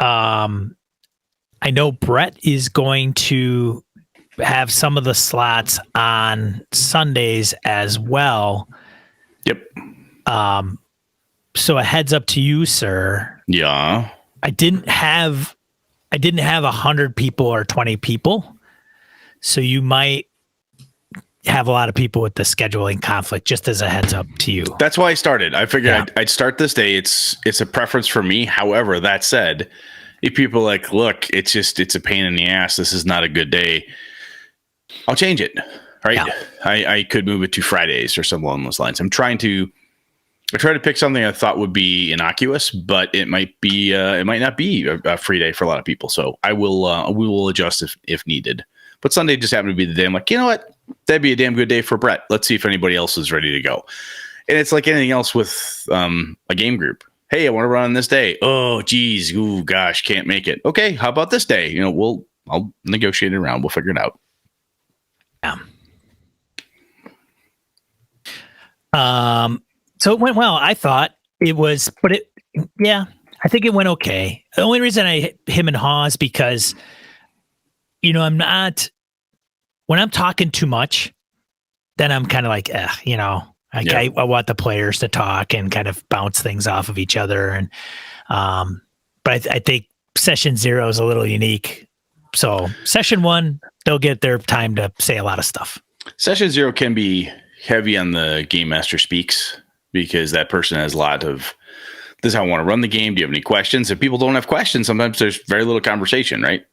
I know Brett is going to have some of the slots on Sundays as well. Yep. So a heads up to you, sir. Yeah. I didn't have 100 people or 20 people. So you might have a lot of people with the scheduling conflict, just as a heads up to you. That's why I started. I figured I'd start this day. It's a preference for me. However, that said, if people are like, look, it's a pain in the ass, this is not a good day, I'll change it. Right. Yeah. I could move it to Fridays or something along those lines. I try to pick something I thought would be innocuous, but it might not be a free day for a lot of people. So we will adjust if needed. But Sunday just happened to be the day I'm like, you know what? That'd be a damn good day for Brett. Let's see if anybody else is ready to go. And it's like anything else with a game group. Hey, I want to run on this day. Oh, geez. Ooh, gosh, can't make it. Okay, how about this day? I'll negotiate it around. We'll figure it out. Yeah. So it went well. I thought it was, I think it went okay. The only reason I him and haw is because, when I'm talking too much, then I'm kind of like, I want the players to talk and kind of bounce things off of each other. And, but I think session 0 is a little unique. So session 1, they'll get their time to say a lot of stuff. Session 0 can be heavy on the game master speaks, because that person has a lot of, this is how I want to run the game. Do you have any questions? If people don't have questions, sometimes there's very little conversation, right?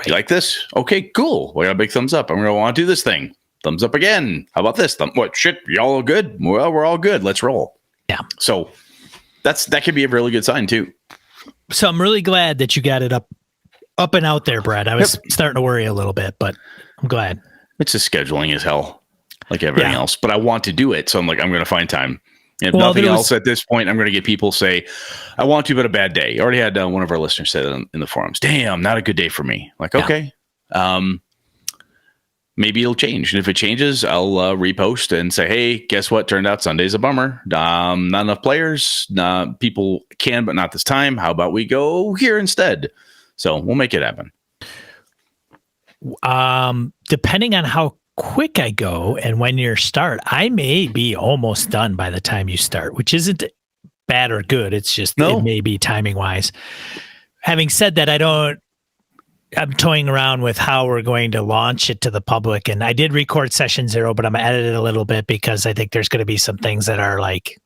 You like this? Okay, cool. We got a big thumbs up. I'm going to want to do this thing. Thumbs up again. How about this? What shit? Y'all all good? Well, we're all good. Let's roll. Yeah. So that could be a really good sign too. So I'm really glad that you got it up and out there, Brad. I was starting to worry a little bit, but I'm glad. It's just scheduling as hell, like everything else. But I want to do it, so I'm like, I'm going to find time. And if nothing else at this point, I'm going to get people say, I want to, but a bad day. I already had one of our listeners say that in the forums. Damn, not a good day for me. Like, okay. Maybe it'll change. And if it changes, I'll repost and say, hey, guess what? Turned out Sunday's a bummer. Not enough players. People can, but not this time. How about we go here instead? So we'll make it happen. Depending on how quick I go and when you start, I may be almost done by the time you start, which isn't bad or good. It's just, it may be timing wise. Having said that, I'm toying around with how we're going to launch it to the public. And I did record session 0, but I'm going to edit it a little bit because I think there's going to be some things that are like,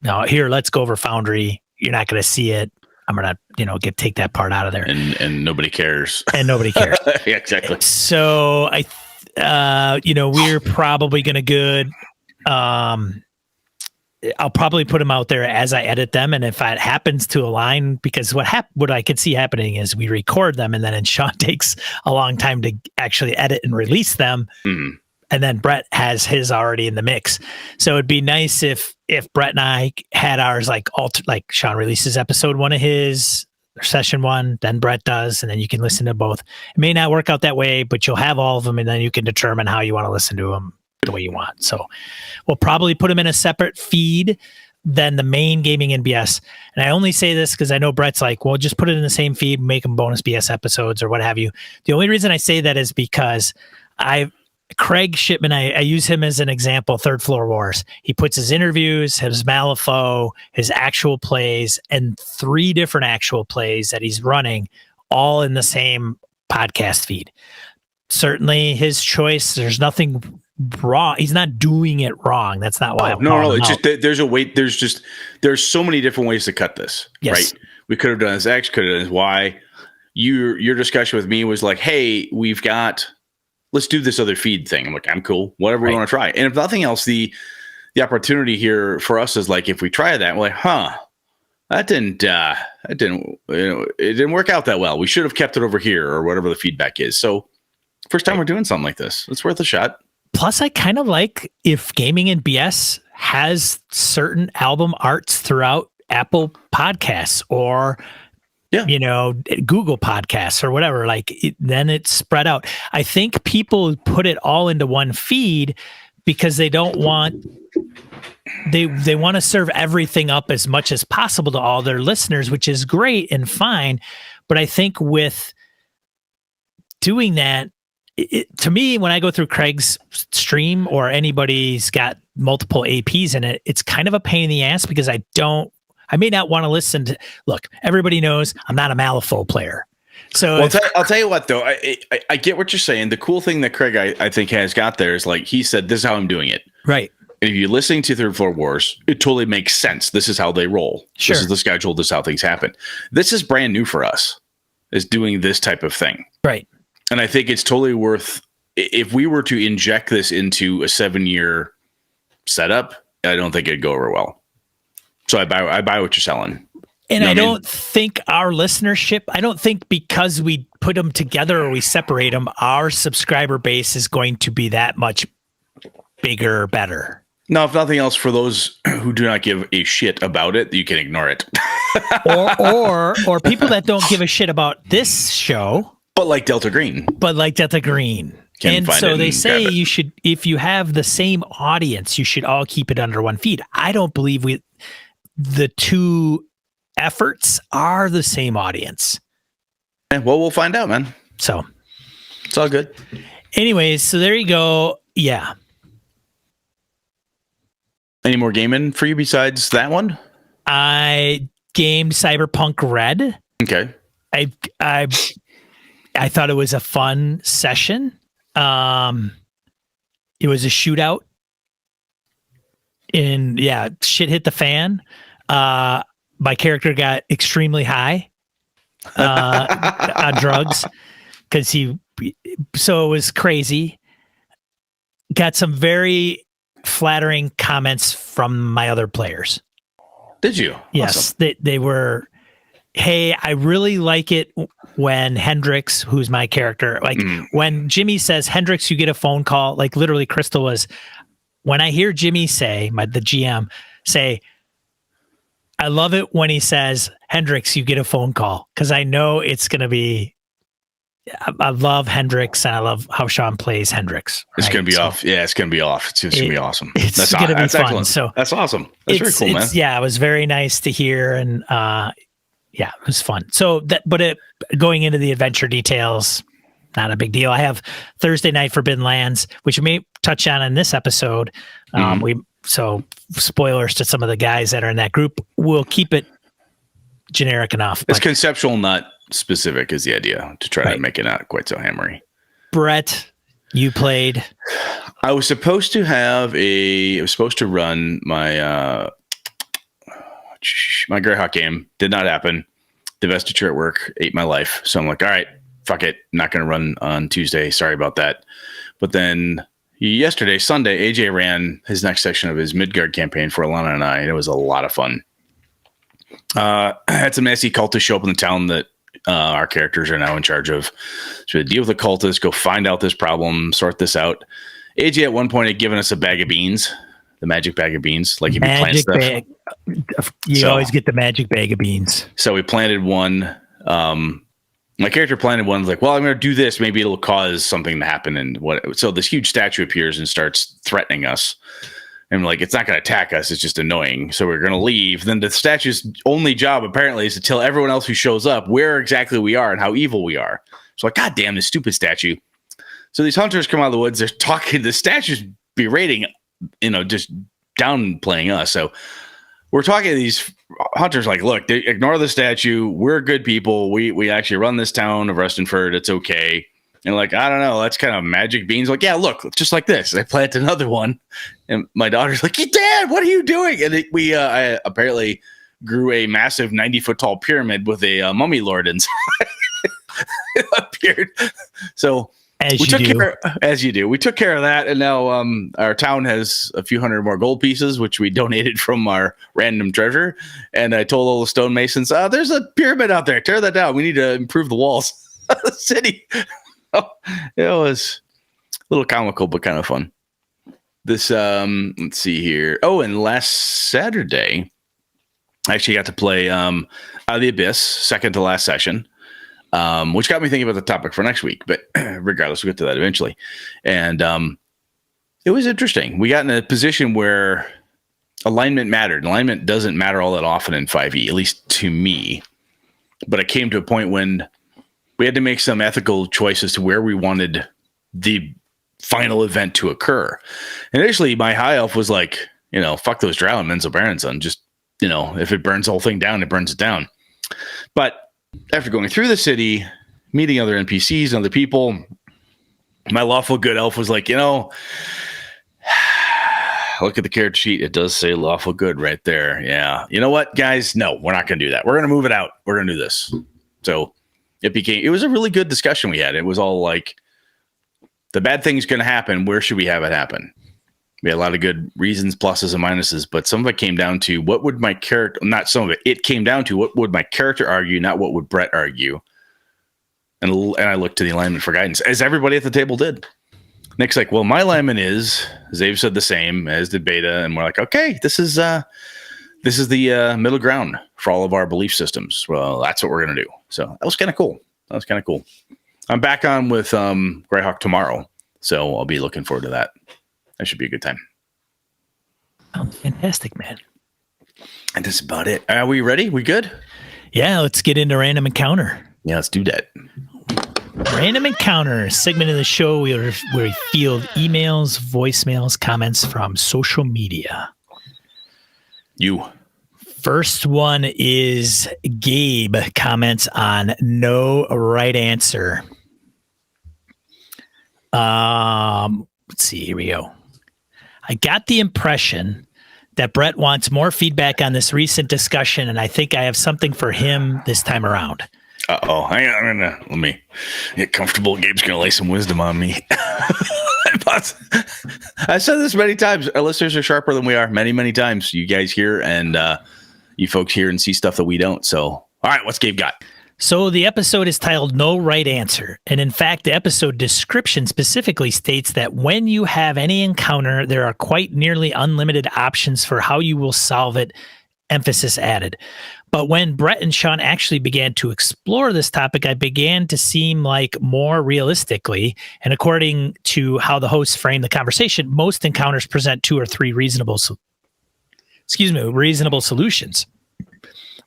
no, here, let's go over Foundry. You're not going to see it. I'm going to, take that part out of there. And nobody cares. And nobody cares. Yeah, exactly. So we're probably going to I'll probably put them out there as I edit them. And if it happens to align, because what I could see happening is we record them and then Sean takes a long time to actually edit and release them. Mm. And then Brett has his already in the mix. So it'd be nice if Brett and I had ours like Sean releases episode 1 of his, or session 1, then Brett does, and then you can listen to both. It may not work out that way, but you'll have all of them, and then you can determine how you want to listen to them the way you want. So we'll probably put them in a separate feed than the main Gaming and BS. And I only say this because I know Brett's like, well, just put it in the same feed, make them bonus BS episodes or what have you. The only reason I say that is because Craig Shipman, I use him as an example, Third Floor Wars. He puts his interviews, his Malifaux, his actual plays, and 3 different actual plays that he's running all in the same podcast feed. Certainly his choice. There's nothing wrong. He's not doing it wrong. That's not why. No. It's just there's a way. There's so many different ways to cut this. Yes. Right. We could have done this X, could have done this Y. Your discussion with me was like, hey, let's do this other feed thing. I'm like, I'm cool. Whatever we want to try. And if nothing else, the opportunity here for us is like, if we try that, we're like, it didn't work out that well. We should have kept it over here or whatever the feedback is. So first time we're doing something like this, it's worth a shot. Plus, I kind of like if Gaming and BS has certain album arts throughout Apple Podcasts or Google Podcasts or whatever, then it's spread out. I think people put it all into one feed because they don't want, they want to serve everything up as much as possible to all their listeners, which is great and fine. But I think with doing that, to me, when I go through Craig's stream or anybody's got multiple APs in it, it's kind of a pain in the ass because I may not want to listen to, look, everybody knows I'm not a Malifaux player. So I'll tell you what, though, I get what you're saying. The cool thing that Craig, I think, has got there is like he said, this is how I'm doing it. Right. And if you're listening to Third Floor Wars, it totally makes sense. This is how they roll. Sure. This is the schedule. This is how things happen. This is brand new for us, is doing this type of thing. Right. And I think it's totally worth, if we were to inject this into a 7-year setup, I don't think it'd go over well. So I buy what you're selling. And I don't think our listenership, I don't think because we put them together or we separate them, our subscriber base is going to be that much bigger, better. No, if nothing else, for those who do not give a shit about it, you can ignore it. or people that don't give a shit about this show. But like Delta Green. And so they say you should, if you have the same audience, you should all keep it under one feed. I don't believe the two efforts are the same audience. Well, we'll find out, man. So it's all good. Anyways, so there you go. Yeah. Any more gaming for you besides that one? I gamed Cyberpunk Red. Okay. I thought it was a fun session. It was a shootout. And shit hit the fan. My character got extremely high on drugs because so it was crazy. Got some very flattering comments from my other players. Did you? Yes. Awesome. They were, hey, I really like it when Hendrix, who's my character, like when Jimmy says, Hendrix, you get a phone call, like literally Crystal was, when I hear Jimmy say, the GM say, I love it when he says, Hendrix, you get a phone call. Cause I know it's going to be, I love Hendrix and I love how Sean plays Hendrix. Right? It's going to be off. Yeah, it's going to be off. It's going to be awesome. It's going to be fun. Excellent. So that's awesome. That's very cool, man. Yeah, it was very nice to hear. And it was fun. So going into the adventure details, not a big deal. I have Thursday Night Forbidden Lands, which we may touch on in this episode. So spoilers to some of the guys that are in that group. We'll keep it generic enough. It's conceptual, not specific is the idea, to try to make it not quite so hammery. Brett, you played. I was supposed to run my my Greyhawk game. Did not happen. Divestiture at work ate my life. So I'm like, all right, fuck it. Not going to run on Tuesday. Sorry about that. But then yesterday, Sunday, AJ ran his next section of his Midgard campaign for Alana and I, and it was a lot of fun. I had some nasty cultists show up in the town that our characters are now in charge of. So deal with the cultists, go find out this problem, sort this out. AJ at one point had given us a bag of beans, the magic bag of beans. Like if you plant stuff. You always get the magic bag of beans. So we planted one. My character planted one, like, well, I'm going to do this. Maybe it'll cause something to happen. And so this huge statue appears and starts threatening us. And like, it's not going to attack us. It's just annoying. So we're going to leave. Then the statue's only job apparently is to tell everyone else who shows up where exactly we are and how evil we are. So like, God damn, this stupid statue. So these hunters come out of the woods. They're talking. The statue's berating, just downplaying us. So we're talking to these hunters like, look, they ignore the statue. We're good people. We actually run this town of Rustinford. It's okay. And like, I don't know, that's kind of magic beans. Like, yeah, look, just like this. I plant another one. And my daughter's like, Dad, what are you doing? And I apparently grew a massive 90-foot tall pyramid with a mummy lord inside. It appeared. So as you do. We took care of that. And now our town has a few hundred more gold pieces, which we donated from our random treasure. And I told all the stonemasons, there's a pyramid out there. Tear that down. We need to improve the walls of the city. It was a little comical, but kind of fun. This, let's see here. Oh, and last Saturday, I actually got to play Out of the Abyss, second to last session, which got me thinking about the topic for next week. But regardless, we'll get to that eventually. And it was interesting. We got in a position where alignment mattered. Alignment doesn't matter all that often in 5e, at least to me. But it came to a point when we had to make some ethical choices to where we wanted the final event to occur. Initially, my high elf was like, fuck those drow and Menzo Baronson. Just, if it burns the whole thing down, it burns it down. But after going through the city, meeting other NPCs and other people, my lawful good elf was like, look at the character sheet. It does say lawful good right there. Yeah. You know what, guys? No, we're not going to do that. We're going to move it out. We're going to do this. So it was a really good discussion we had. It was all like, the bad thing's going to happen. Where should we have it happen? We had a lot of good reasons, pluses and minuses, but some of it came down to what would my character, not some of it, it came down to what would my character argue, not what would Brett argue. And I looked to the alignment for guidance, as everybody at the table did. Nick's like, well, my alignment is, Zave said the same, as did Beta, and we're like, okay, this is the middle ground for all of our belief systems. Well, that's what we're going to do. So that was kind of cool. I'm back on with Greyhawk tomorrow, so I'll be looking forward to that. That should be a good time. Oh, fantastic, man. And that's about it. Are we ready? We good? Yeah, let's get into Random Encounter. Yeah, let's do that. Random Encounter, segment of the show where we field emails, voicemails, comments from social media. First one is Gabe comments on no right answer. Let's see, here we go. I got the impression that Brett wants more feedback on this recent discussion, and I think I have something for him this time around. Uh-oh. Hang on. Let me get comfortable. Gabe's going to lay some wisdom on me. I've said this many times. Our listeners are sharper than we are. Many, many times. You guys hear and you folks hear and see stuff that we don't. So, all right, what's Gabe got? So the episode is titled No Right Answer. And in fact, the episode description specifically states that when you have any encounter, there are quite nearly unlimited options for how you will solve it, emphasis added. But when Brett and Sean actually began to explore this topic, I began to seem like more realistically, and according to how the hosts frame the conversation, most encounters present 2 or 3 reasonable solutions.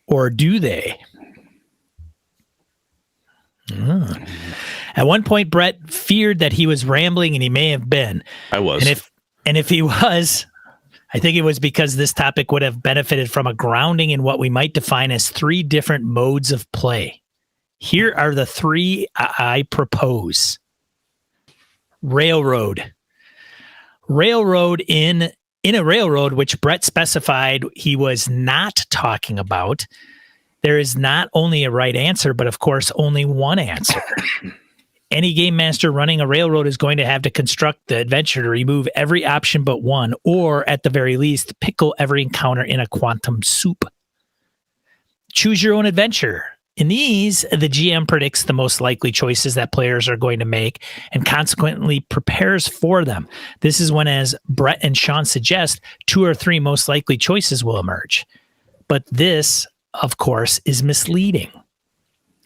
Or do they? At one point, Brett feared that he was rambling, and he may have been. I was. And if he was, I think it was because this topic would have benefited from a grounding in what we might define as 3 different modes of play. Here are the 3 I propose. Railroad. Railroad in a railroad, which Brett specified he was not talking about. There is not only a right answer, but of course, only one answer. Any game master running a railroad is going to have to construct the adventure to remove every option but one, or at the very least, pickle every encounter in a quantum soup. Choose your own adventure. In these, the GM predicts the most likely choices that players are going to make and consequently prepares for them. This is when, as Brett and Sean suggest, 2 or 3 most likely choices will emerge. But this, of course, is misleading.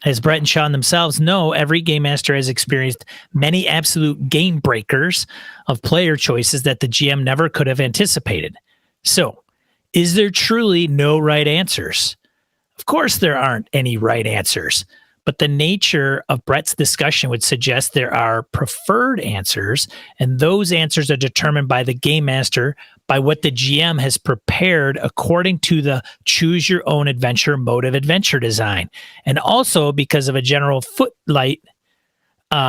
As Brett and Sean themselves know, every game master has experienced many absolute game breakers of player choices that the GM never could have anticipated. So, is there truly no right answers? Of course, there aren't any right answers, but the nature of Brett's discussion would suggest there are preferred answers, and those answers are determined by the game master by what the GM has prepared according to the choose your own adventure mode of adventure design, and also because of a general footlight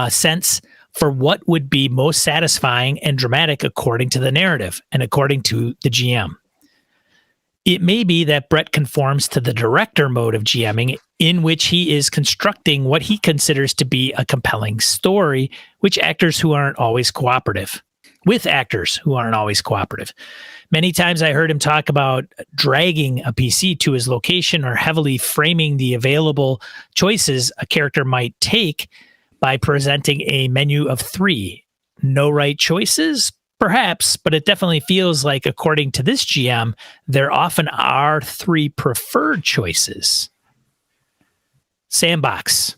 sense for what would be most satisfying and dramatic according to the narrative and according to the GM. It may be that Brett conforms to the director mode of GMing, in which he is constructing what he considers to be a compelling story, with actors who aren't always cooperative. Many times I heard him talk about dragging a PC to his location or heavily framing the available choices a character might take by presenting a menu of 3. No right choices? Perhaps, but it definitely feels like, according to this GM, there often are 3 preferred choices. Sandbox.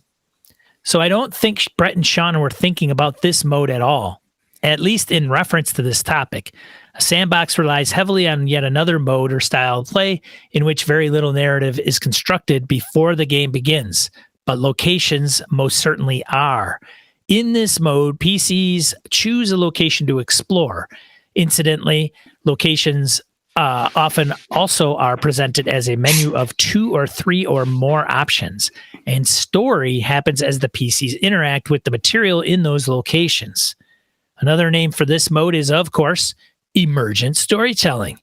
So I don't think Brett and Sean were thinking about this mode at all, at least in reference to this topic. A sandbox relies heavily on yet another mode or style of play in which very little narrative is constructed before the game begins, but locations most certainly are. In this mode, PCs choose a location to explore. Incidentally, locations often also are presented as a menu of 2 or 3 or more options, and story happens as the PCs interact with the material in those locations. Another name for this mode is, of course, emergent storytelling.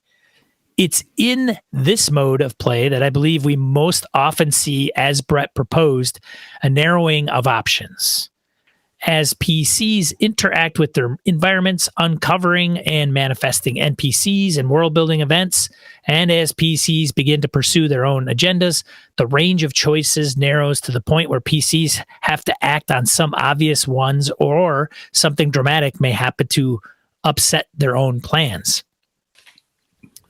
It's in this mode of play that I believe we most often see, as Brett proposed, a narrowing of options. As PCs interact with their environments, uncovering and manifesting NPCs and world-building events, and as PCs begin to pursue their own agendas, the range of choices narrows to the point where PCs have to act on some obvious ones, or something dramatic may happen to upset their own plans.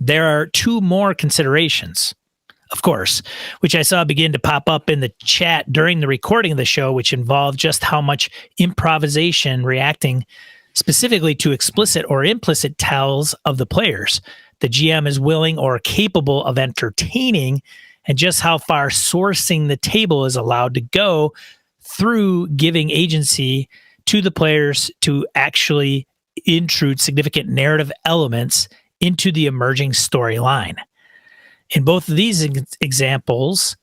There are 2 more considerations, of course, which I saw begin to pop up in the chat during the recording of the show, which involved just how much improvisation reacting specifically to explicit or implicit tells of the players the GM is willing or capable of entertaining, and just how far sourcing the table is allowed to go through giving agency to the players to actually intrude significant narrative elements into the emerging storyline. In both of these examples,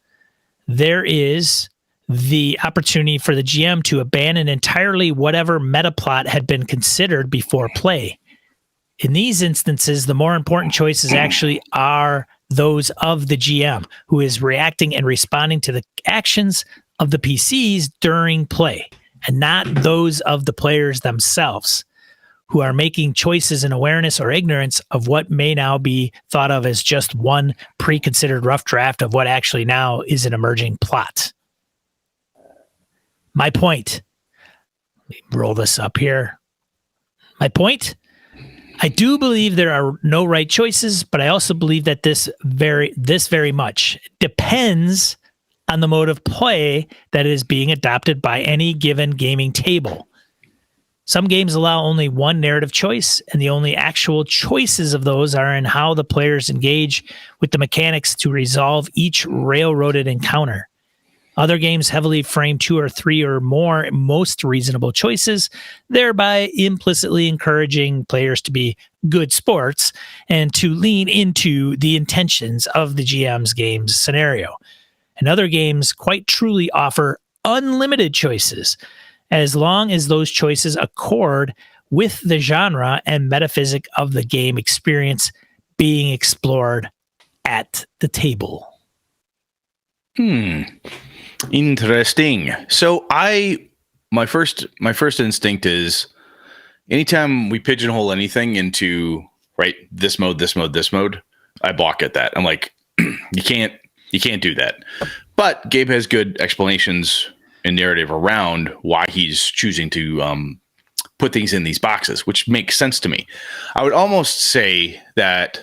there is the opportunity for the GM to abandon entirely whatever meta plot had been considered before play. In these instances, the more important choices actually are those of the GM, who is reacting and responding to the actions of the PCs during play, and not those of the players themselves, who are making choices in awareness or ignorance of what may now be thought of as just one pre-considered rough draft of what actually now is an emerging plot. My point, let me roll this up here. My point, I do believe there are no right choices, but I also believe that this very much depends on the mode of play that is being adopted by any given gaming table. Some games allow only one narrative choice, and the only actual choices of those are in how the players engage with the mechanics to resolve each railroaded encounter. Other games heavily frame 2 or 3 or more most reasonable choices, thereby implicitly encouraging players to be good sports and to lean into the intentions of the GM's game's scenario. And other games quite truly offer unlimited choices, as long as those choices accord with the genre and metaphysic of the game experience being explored at the table. Interesting. So my first instinct is, anytime we pigeonhole anything into this mode, I balk at that. I'm like, you can't do that. But Gabe has good explanations and narrative around why he's choosing to put things in these boxes, which makes sense to me. I would almost say that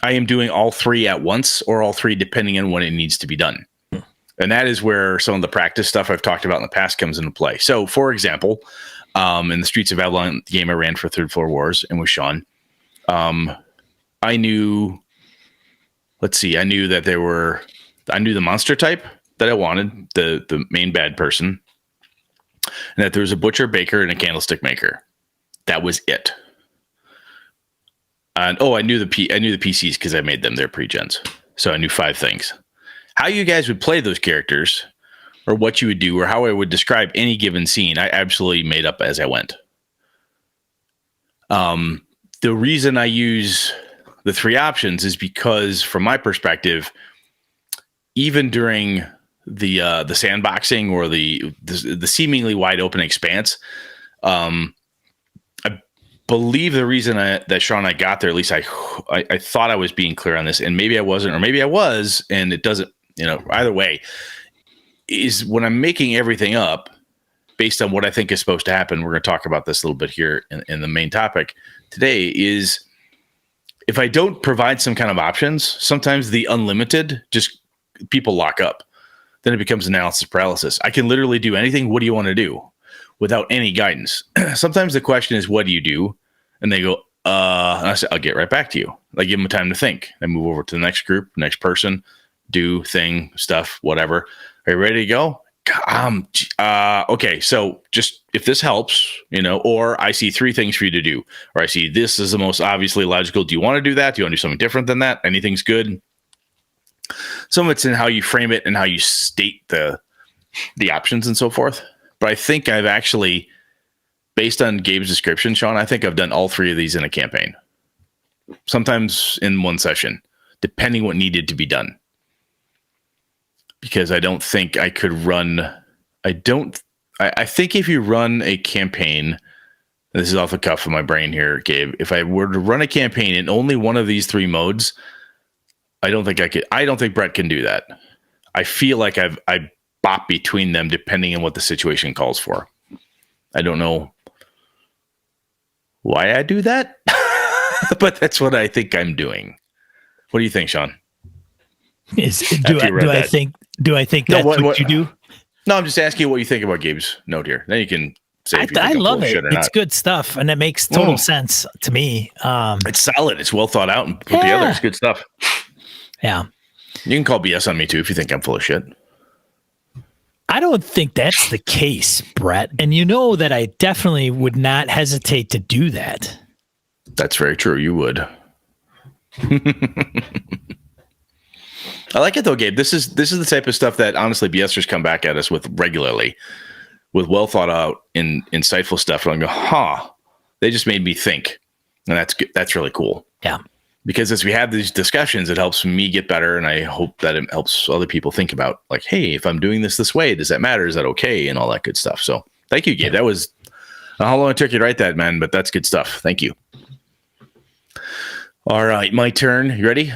I am doing all 3 at once, or all 3 depending on when it needs to be done. And that is where some of the practice stuff I've talked about in the past comes into play. So, for example, in the Streets of Avalon game I ran for Third Floor Wars and with Sean, I knew that I knew the monster type that I wanted, the main bad person, and that there was a butcher, baker, and a candlestick maker. That was it. And I knew the PCs because I made them. They're pre-gens, so I knew 5 things. How you guys would play those characters, or what you would do, or how I would describe any given scene, I absolutely made up as I went. The reason I use the 3 options is because, from my perspective, even during the sandboxing or the seemingly wide open expanse, I believe the reason that Sean and I got there, at least I thought I was being clear on this, and maybe I wasn't, or maybe I was, and it doesn't, either way, is when I'm making everything up based on what I think is supposed to happen. We're going to talk about this a little bit here in the main topic today, is if I don't provide some kind of options, sometimes the unlimited, just people lock up. Then it becomes analysis paralysis. I can literally do anything. What do you want to do? Without any guidance. Sometimes the question is, what do you do? And they go, and I said, I'll get right back to you. I give them time to think. I move over to the next group, next person, do thing, stuff, whatever. Are you ready to go? Okay. So just if this helps, or I see 3 things for you to do, or I see this is the most obviously logical. Do you want to do that? Do you want to do something different than that? Anything's good. Some of it's in how you frame it and how you state the options and so forth. But I think I've actually, based on Gabe's description, Sean, I think I've done all 3 of these in a campaign. Sometimes in one session, depending what needed to be done. Because I don't think I could run. I think if you run a campaign, this is off the cuff of my brain here, Gabe. If I were to run a campaign in only one of these 3 modes, I don't think I could. I don't think Brett can do that. I feel like I bop between them depending on what the situation calls for. I don't know why I do that, but that's what I think I'm doing. What do you think, Sean? Do I think that's what you do? No, I'm just asking you what you think about Gabe's note here. Then you can say if you think I I'm love full of it. shit or It's not. good stuff, and it makes total sense to me. It's solid. It's well thought out and put together. It's good stuff. Yeah. You can call BS on me too if you think I'm full of shit. I don't think that's the case, Brett. And you know that I definitely would not hesitate to do that. That's very true. You would. I like it though, Gabe. This is the type of stuff that honestly BSers come back at us with regularly, with well thought out and insightful stuff. And I go, they just made me think, and that's really cool. Yeah, because as we have these discussions, it helps me get better, and I hope that it helps other people think about like, hey, if I'm doing this way, does that matter? Is that okay? And all that good stuff. So thank you, Gabe. Yeah. That was how long it took you to write that, man, but that's good stuff. Thank you. All right, my turn. You ready?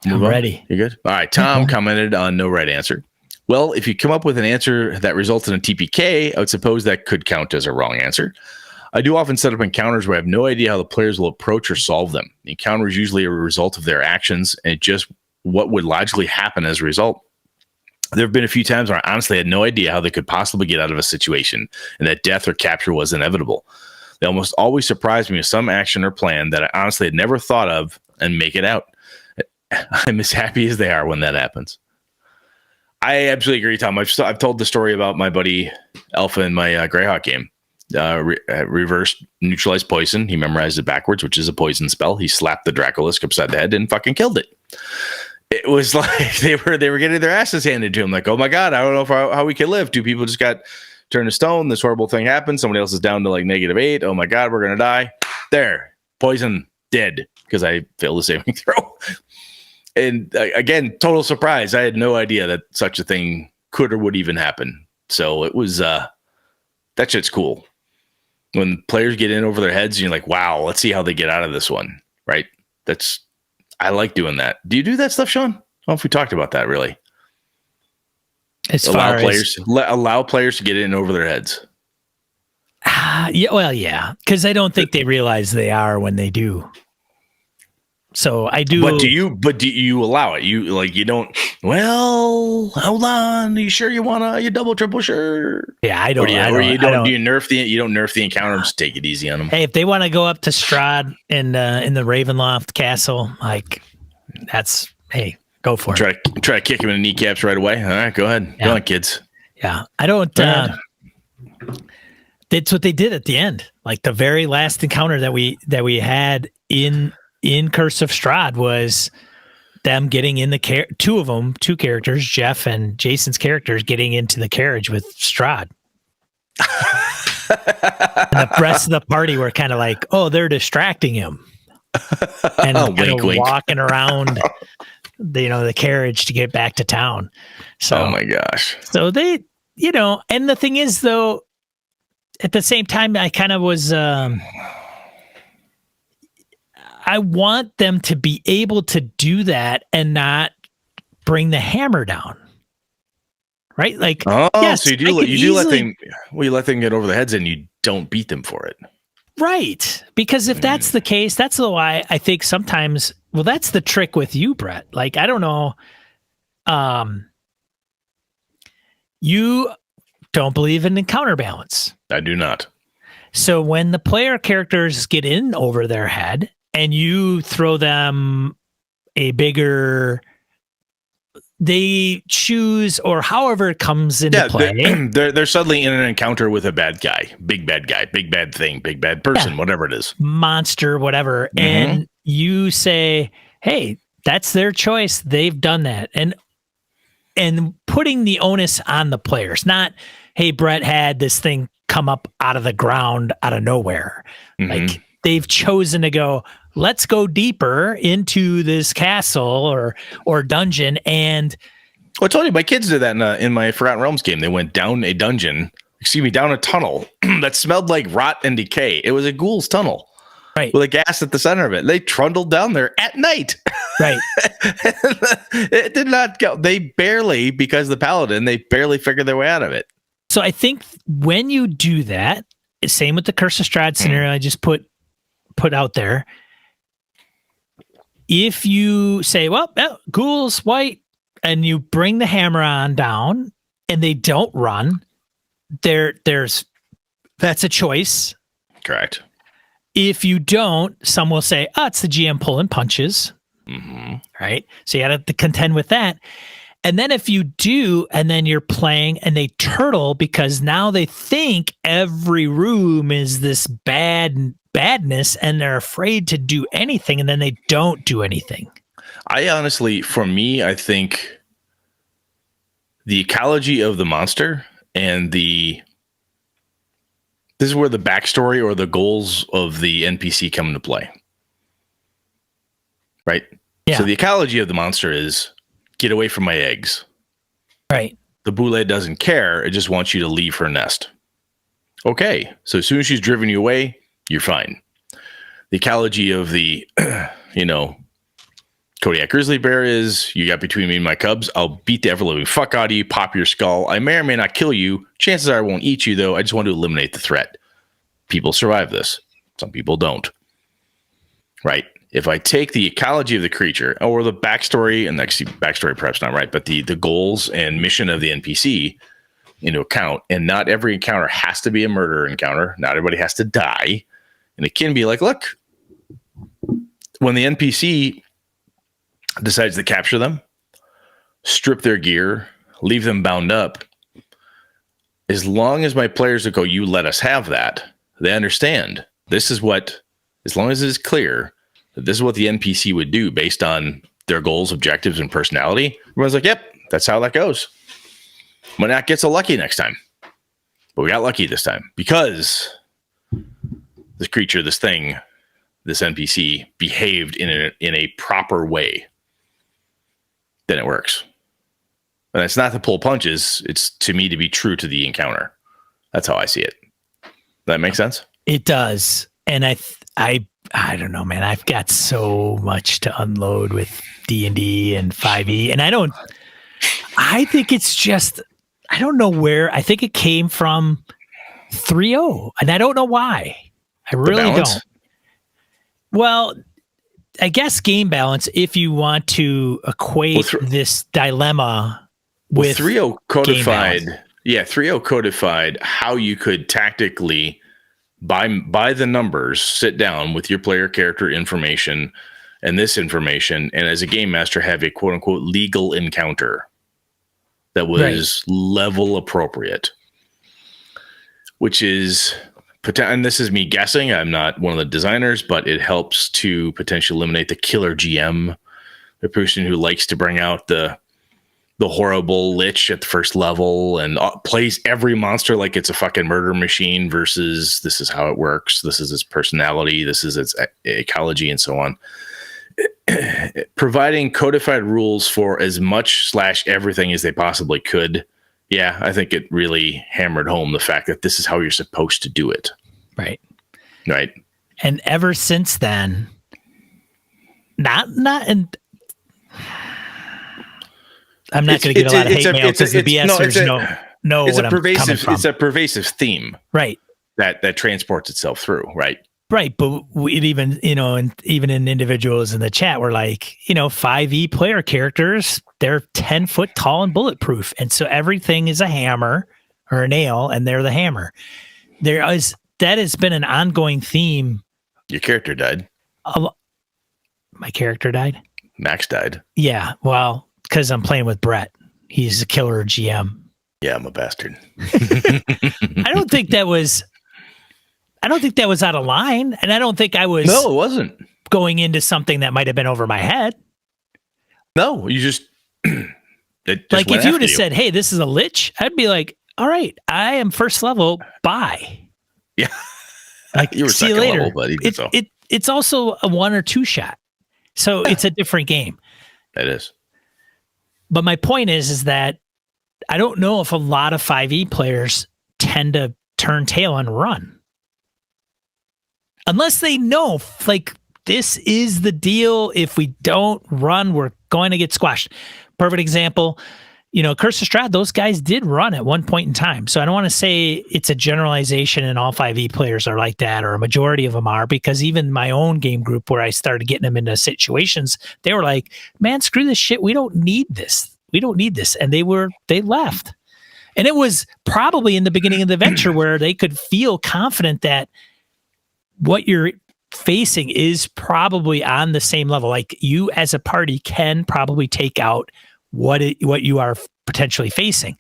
I'm ready. You good? All right. Tom commented on no right answer. Well, if you come up with an answer that results in a TPK, I would suppose that could count as a wrong answer. I do often set up encounters where I have no idea how the players will approach or solve them. The encounter is usually a result of their actions and just what would logically happen as a result. There have been a few times where I honestly had no idea how they could possibly get out of a situation and that death or capture was inevitable. They almost always surprise me with some action or plan that I honestly had never thought of and make it out. I'm as happy as they are when that happens. I absolutely agree, Tom. I've told the story about my buddy Alpha in my Greyhawk game. Reverse neutralized poison. He memorized it backwards, which is a poison spell. He slapped the Dracolisk upside the head and fucking killed it. It was like they were getting their asses handed to him. Like, oh my God, I don't know how we can live. 2 people just got turned to stone. This horrible thing happened. Somebody else is down to like -8. Oh my God, we're going to die. There. Poison. Dead. Because I failed the saving throw. And again, total surprise. I had no idea that such a thing could or would even happen. So it was, that shit's cool. When players get in over their heads, and you're like, wow, let's see how they get out of this one. Right? I like doing that. Do you do that stuff, Sean? I don't know if we talked about that really. Allow players to get in over their heads. Yeah. Because I don't think they realize they are when they do. So I do. But do you allow it? You don't. Well, hold on. Are you sure you want you double, triple sure? Yeah, I don't. Do you nerf the encounter? Just take it easy on them. Hey, if they want to go up to Strahd in the Ravenloft castle, like hey, go for it. Try to kick him in the kneecaps right away. All right, go ahead. Yeah. Go on, kids. Yeah, I don't. That's what they did at the end. Like the very last encounter that we had in Curse of Strahd was them getting in the two characters, Jeff and Jason's characters, getting into the carriage with Strahd. And the rest of the party were kind of like, oh, they're distracting him. And wink. Walking around the carriage to get back to town. So, oh my gosh. So they, and the thing is though, at the same time, I kind of was, I want them to be able to do that and not bring the hammer down. Right? Like, yes, so you let them get over their heads and you don't beat them for it. Right. Because if that's the case, that's why I think sometimes, that's the trick with you, Brett. Like, I don't know. You don't believe in the counterbalance. I do not. So when the player characters get in over their head and you throw them a bigger, they choose, or however it comes into play. They're suddenly in an encounter with a bad guy, big bad thing, big bad person, whatever it is. Monster, whatever. And you say, hey, that's their choice. They've done that. And putting the onus on the players, not, hey, Brett had this thing come up out of the ground out of nowhere. Like they've chosen to go, let's go deeper into this castle or dungeon. And well, I told you, my kids did that in my Forgotten Realms game. They went down a dungeon, down a tunnel that smelled like rot and decay. It was a ghoul's tunnel, right, with a gas at the center of it. They trundled down there at night. Right. It did not go. They barely, because the paladin, they barely figured their way out of it. So I think when you do that, same with the Curse of Strahd scenario I just put out there. If you say, well, ghouls, white, and you bring the hammer on down and they don't run, that's a choice. Correct. If you don't, some will say, it's the GM pulling punches. Right. So you got to contend with that. And then if you do, and then you're playing and they turtle because now they think every room is this badness and they're afraid to do anything, and then they don't do anything. I honestly, for me, I think the ecology of the monster and this is where the backstory or the goals of the NPC come into play. Right? Yeah. So the ecology of the monster is get away from my eggs. Right. The boule doesn't care. It just wants you to leave her nest. Okay. So as soon as she's driven you away, you're fine. The ecology of the, Kodiak grizzly bear is you got between me and my cubs. I'll beat the ever-living fuck out of you, pop your skull. I may or may not kill you. Chances are I won't eat you, though. I just want to eliminate the threat. People survive this. Some people don't. Right? If I take the ecology of the creature or the backstory, and actually backstory perhaps not right, but the goals and mission of the NPC into account, and not every encounter has to be a murder encounter. Not everybody has to die. And it can be like, look, when the NPC decides to capture them, strip their gear, leave them bound up, as long as my players will go, you let us have that, they understand this is what, as long as it is clear that this is what the NPC would do based on their goals, objectives, and personality. Everyone's like, yep, that's how that goes. Might not get so lucky next time, but we got lucky this time because this creature, this thing, this NPC behaved in a proper way. Then it works. And it's not to pull punches. It's to me to be true to the encounter. That's how I see it. That make sense? It does. And I don't know, man. I've got so much to unload with D&D and 5e. And I think it's just, I don't know where. I think it came from 3.0. And I don't know why. I really don't. Well, I guess game balance, if you want to equate this dilemma with 3.0 codified. Yeah, 3.0 codified how you could tactically, by the numbers, sit down with your player character information and this information, and as a game master have a quote unquote legal encounter that was level appropriate, which is, and this is me guessing, I'm not one of the designers, but it helps to potentially eliminate the killer GM, the person who likes to bring out the horrible lich at the first level and plays every monster like it's a fucking murder machine versus this is how it works. This is its personality. This is its ecology and so on. Providing codified rules for as much / everything as they possibly could. Yeah, I think it really hammered home the fact that this is how you're supposed to do it. Right. Right. And ever since then, I'm not going to get a lot of hate mail because the BSers know what I'm coming from. It's a pervasive theme, right? That transports itself through, right? Right, but it even, and even in individuals in the chat, we're like, 5e player characters, they're 10 foot tall and bulletproof, and so everything is a hammer or a nail, and they're the hammer. There is that has been an ongoing theme. Your character died. My character died? Max died. Yeah, well, because I'm playing with Brett. He's a killer GM. Yeah, I'm a bastard. I don't think that was out of line, and I don't think I was. No, it wasn't going into something that might have been over my head. No, you just like if you would have said, "Hey, this is a lich," I'd be like, "All right, I am first level. Bye." Yeah, like you were see you second later. level, buddy. It's also a 1 or 2 shot, so it's a different game. It is. But my point is that I don't know if a lot of 5e players tend to turn tail and run. Unless they know, like, this is the deal. If we don't run, we're going to get squashed. Perfect example, Curse of Strahd, those guys did run at one point in time. So I don't want to say it's a generalization and all 5e players are like that, or a majority of them are, because even my own game group where I started getting them into situations, they were like, man, screw this shit. We don't need this. We don't need this. And they left. And it was probably in the beginning of the venture where they could feel confident that what you're facing is probably on the same level. Like you as a party can probably take out what you are potentially facing.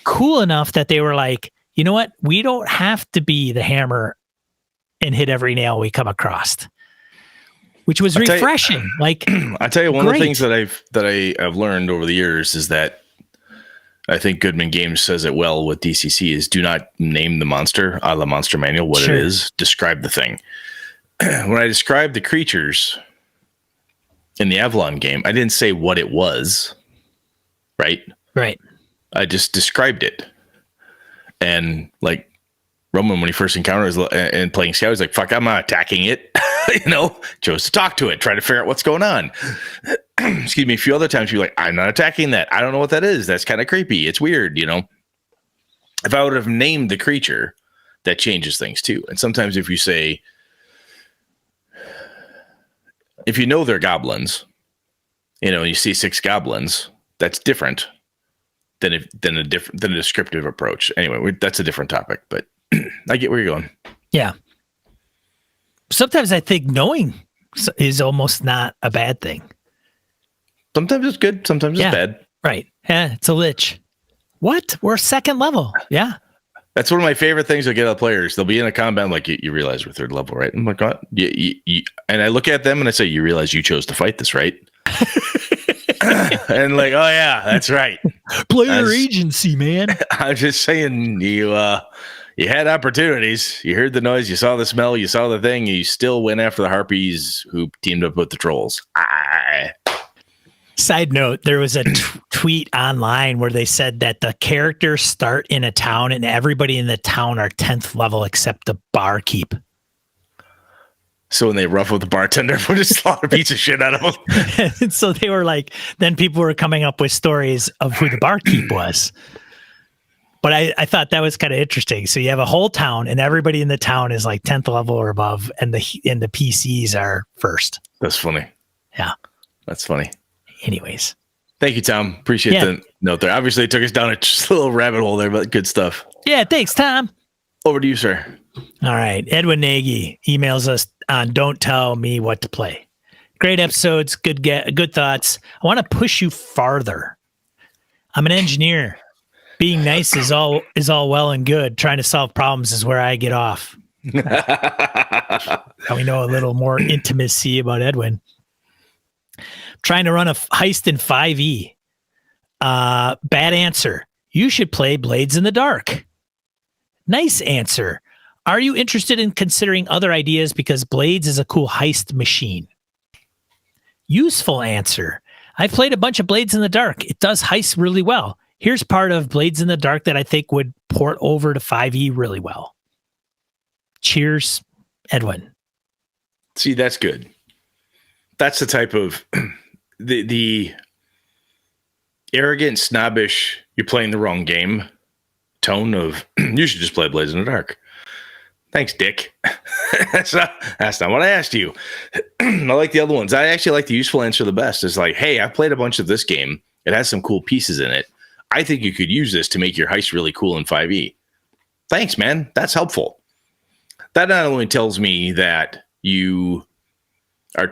Cool enough that they were like, you know what? We don't have to be the hammer and hit every nail we come across, which was refreshing. I tell you, one of the things that I've learned over the years is that I think Goodman Games says it well with DCC is do not name the monster a la Monster Manual what it is. Describe the thing. When I described the creatures in the Avalon game, I didn't say what it was, right? Right. I just described it. And like Roman, when he first encountered us and playing Scout, he's like, fuck, I'm not attacking it. Chose to talk to it, try to figure out what's going on. Excuse me, a few other times you're like, I'm not attacking that. I don't know what that is. That's kind of creepy. It's weird, If I would have named the creature, that changes things too. And sometimes if you say, if you know they're goblins, you see 6 goblins, that's different than a descriptive approach. Anyway, that's a different topic, but I get where you're going. Yeah. Sometimes I think knowing is almost not a bad thing. Sometimes it's good. Sometimes it's bad. Right. Yeah. It's a lich. What? We're 2nd level. Yeah. That's one of my favorite things I get out of players. They'll be in a combat. I'm like, you realize we're 3rd level, right? I'm like, what? And I look at them and I say, you realize you chose to fight this, right? And like, oh yeah, that's right. Player agency, man. I'm just saying, you had opportunities. You heard the noise. You saw the smell. You saw the thing. You still went after the harpies who teamed up with the trolls. Side note, there was a tweet online where they said that the characters start in a town and everybody in the town are 10th level except the barkeep. So when they ruffle the bartender, we'll just slaughter a piece of shit out of them. And so they were like, then people were coming up with stories of who the barkeep was. But I thought that was kind of interesting. So you have a whole town and everybody in the town is like 10th level or above and the PCs are first. That's funny. Yeah. That's funny. Anyways. Thank you, Tom. Appreciate the note there. Obviously, it took us down a little rabbit hole there, but good stuff. Yeah, thanks, Tom. Over to you, sir. All right. Edwin Nagy emails us on Don't Tell Me What to Play. Great episodes, good thoughts. I want to push you farther. I'm an engineer. Being nice is all well and good. Trying to solve problems is where I get off. Now we know a little more intimacy about Edwin. Trying to run a heist in 5e. Bad answer. You should play Blades in the Dark. Nice answer. Are you interested in considering other ideas because Blades is a cool heist machine? Useful answer. I've played a bunch of Blades in the Dark. It does heist really well. Here's part of Blades in the Dark that I think would port over to 5e really well. Cheers, Edwin. See, that's good. That's the type of the arrogant, snobbish, you're playing the wrong game tone of you should just play Blades in the Dark. Thanks, Dick. That's not what I asked you. I like the other ones. I actually like the useful answer the best. It's like, hey, I played a bunch of this game. It has some cool pieces in it. I think you could use this to make your heist really cool in 5e. Thanks, man. That's helpful. that not only tells me that you are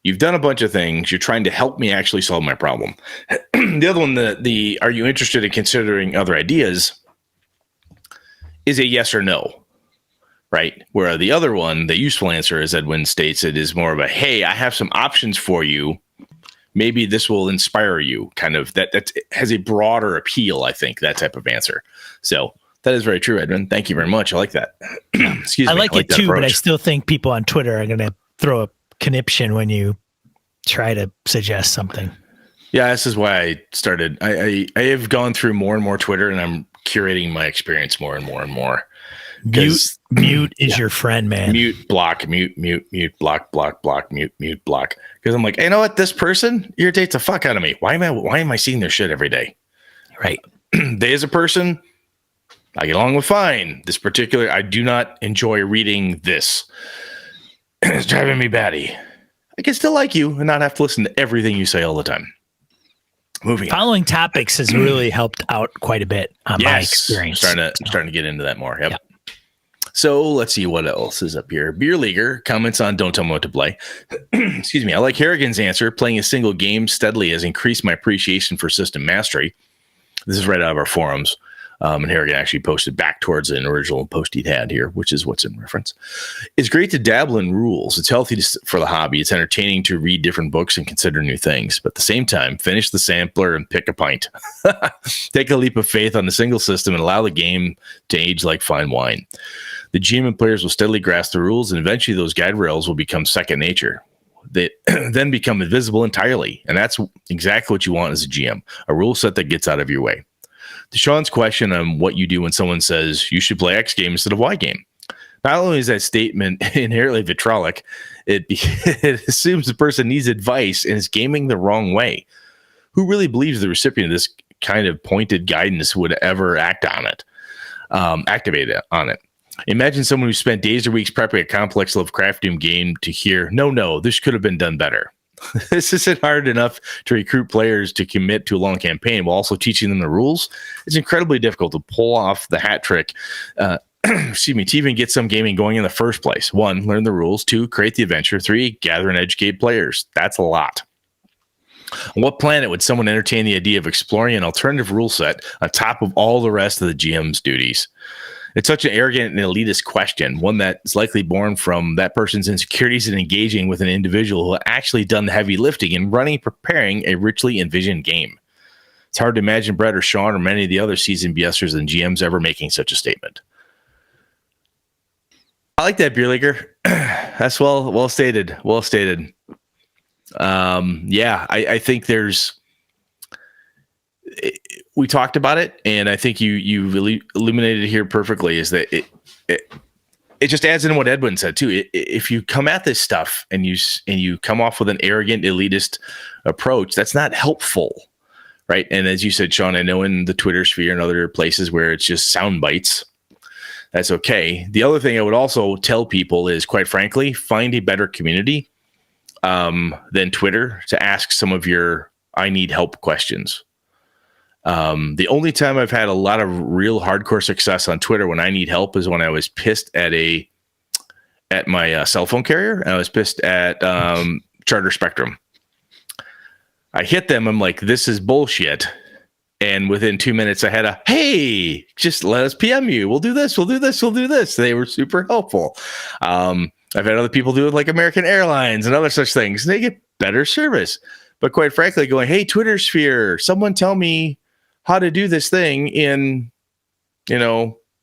you've done a bunch of things. You're trying to help me actually solve my problem. The other one, are you interested in considering other ideas, is a yes or no, right? Where the other one, the useful answer, as Edwin states, it is more of a, hey, I have some options for you. Maybe this will inspire you, kind of. That has a broader appeal, I think, that type of answer. So that is very true, Edwin. Thank you very much. I like that. Excuse me. I like it too, approach. but I still think people on Twitter are going to throw a conniption when you try to suggest something. Yeah, this is why I started. I have gone through more and more Twitter, and I'm curating my experience more and more and more. Mute is your friend, man. Mute, block, mute, block, mute, block. Because I'm like, you know what? This person irritates the fuck out of me. Why am I seeing their shit every day? Right. They as a person, I get along with fine. This particular, I do not enjoy reading this. It's driving me batty. I can still like you and not have to listen to everything you say all the time. Moving on. Following topics has really helped out quite a bit on my experience. Starting to get into that more. Yep. So let's see what else is up here. Beer Leaguer comments on Don't Tell Me What to Play. Excuse me. I like Harrigan's answer. Playing a single game steadily has increased my appreciation for system mastery. This is right out of our forums. And Harrigan actually posted back towards an original post he'd had here, which is what's in reference. It's great to dabble in rules. It's healthy for the hobby. It's entertaining to read different books and consider new things. But at the same time, finish the sampler and pick a pint. Take a leap of faith on the single system and allow the game to age like fine wine. The GM and players will steadily grasp the rules, and eventually those guide rails will become second nature. They then become invisible entirely. And that's exactly what you want as a GM, a rule set that gets out of your way. To Sean's question on what you do when someone says you should play X game instead of Y game. Not only is that statement inherently vitriolic, it assumes the person needs advice and is gaming the wrong way. Who really believes the recipient of this kind of pointed guidance would ever activate on it? Imagine someone who spent days or weeks prepping a complex Lovecraftian game to hear, no, this could have been done better. This isn't hard enough to recruit players to commit to a long campaign while also teaching them the rules. It's incredibly difficult to pull off the hat trick, to even get some gaming going in the first place. 1, learn the rules. 2, create the adventure. 3, gather and educate players. That's a lot. On what planet would someone entertain the idea of exploring an alternative rule set on top of all the rest of the GM's duties? It's such an arrogant and elitist question, one that is likely born from that person's insecurities in engaging with an individual who actually done the heavy lifting and preparing a richly envisioned game. It's hard to imagine Brett or Sean or many of the other seasoned BSers and GMs ever making such a statement. I like that, Beer Leaguer. That's well stated. Well stated. I think we talked about it, and I think you really illuminated it here perfectly, is that it just adds in what Edwin said too. If you come at this stuff and you come off with an arrogant elitist approach, that's not helpful, right? And as you said, Sean, I know in the Twitter sphere and other places where it's just sound bites, that's okay. The other thing I would also tell people is, quite frankly, find a better community than Twitter to ask some of your I need help questions. The only time I've had a lot of real hardcore success on Twitter when I need help is when I was pissed at my cell phone carrier. And I was pissed at Charter Spectrum. I hit them. I'm like, this is bullshit. And within 2 minutes, I had hey, just let us PM you. We'll do this. We'll do this. We'll do this. They were super helpful. I've had other people do it like American Airlines and other such things. They get better service. But quite frankly, going, hey, Twitter sphere, someone tell me how to do this thing in,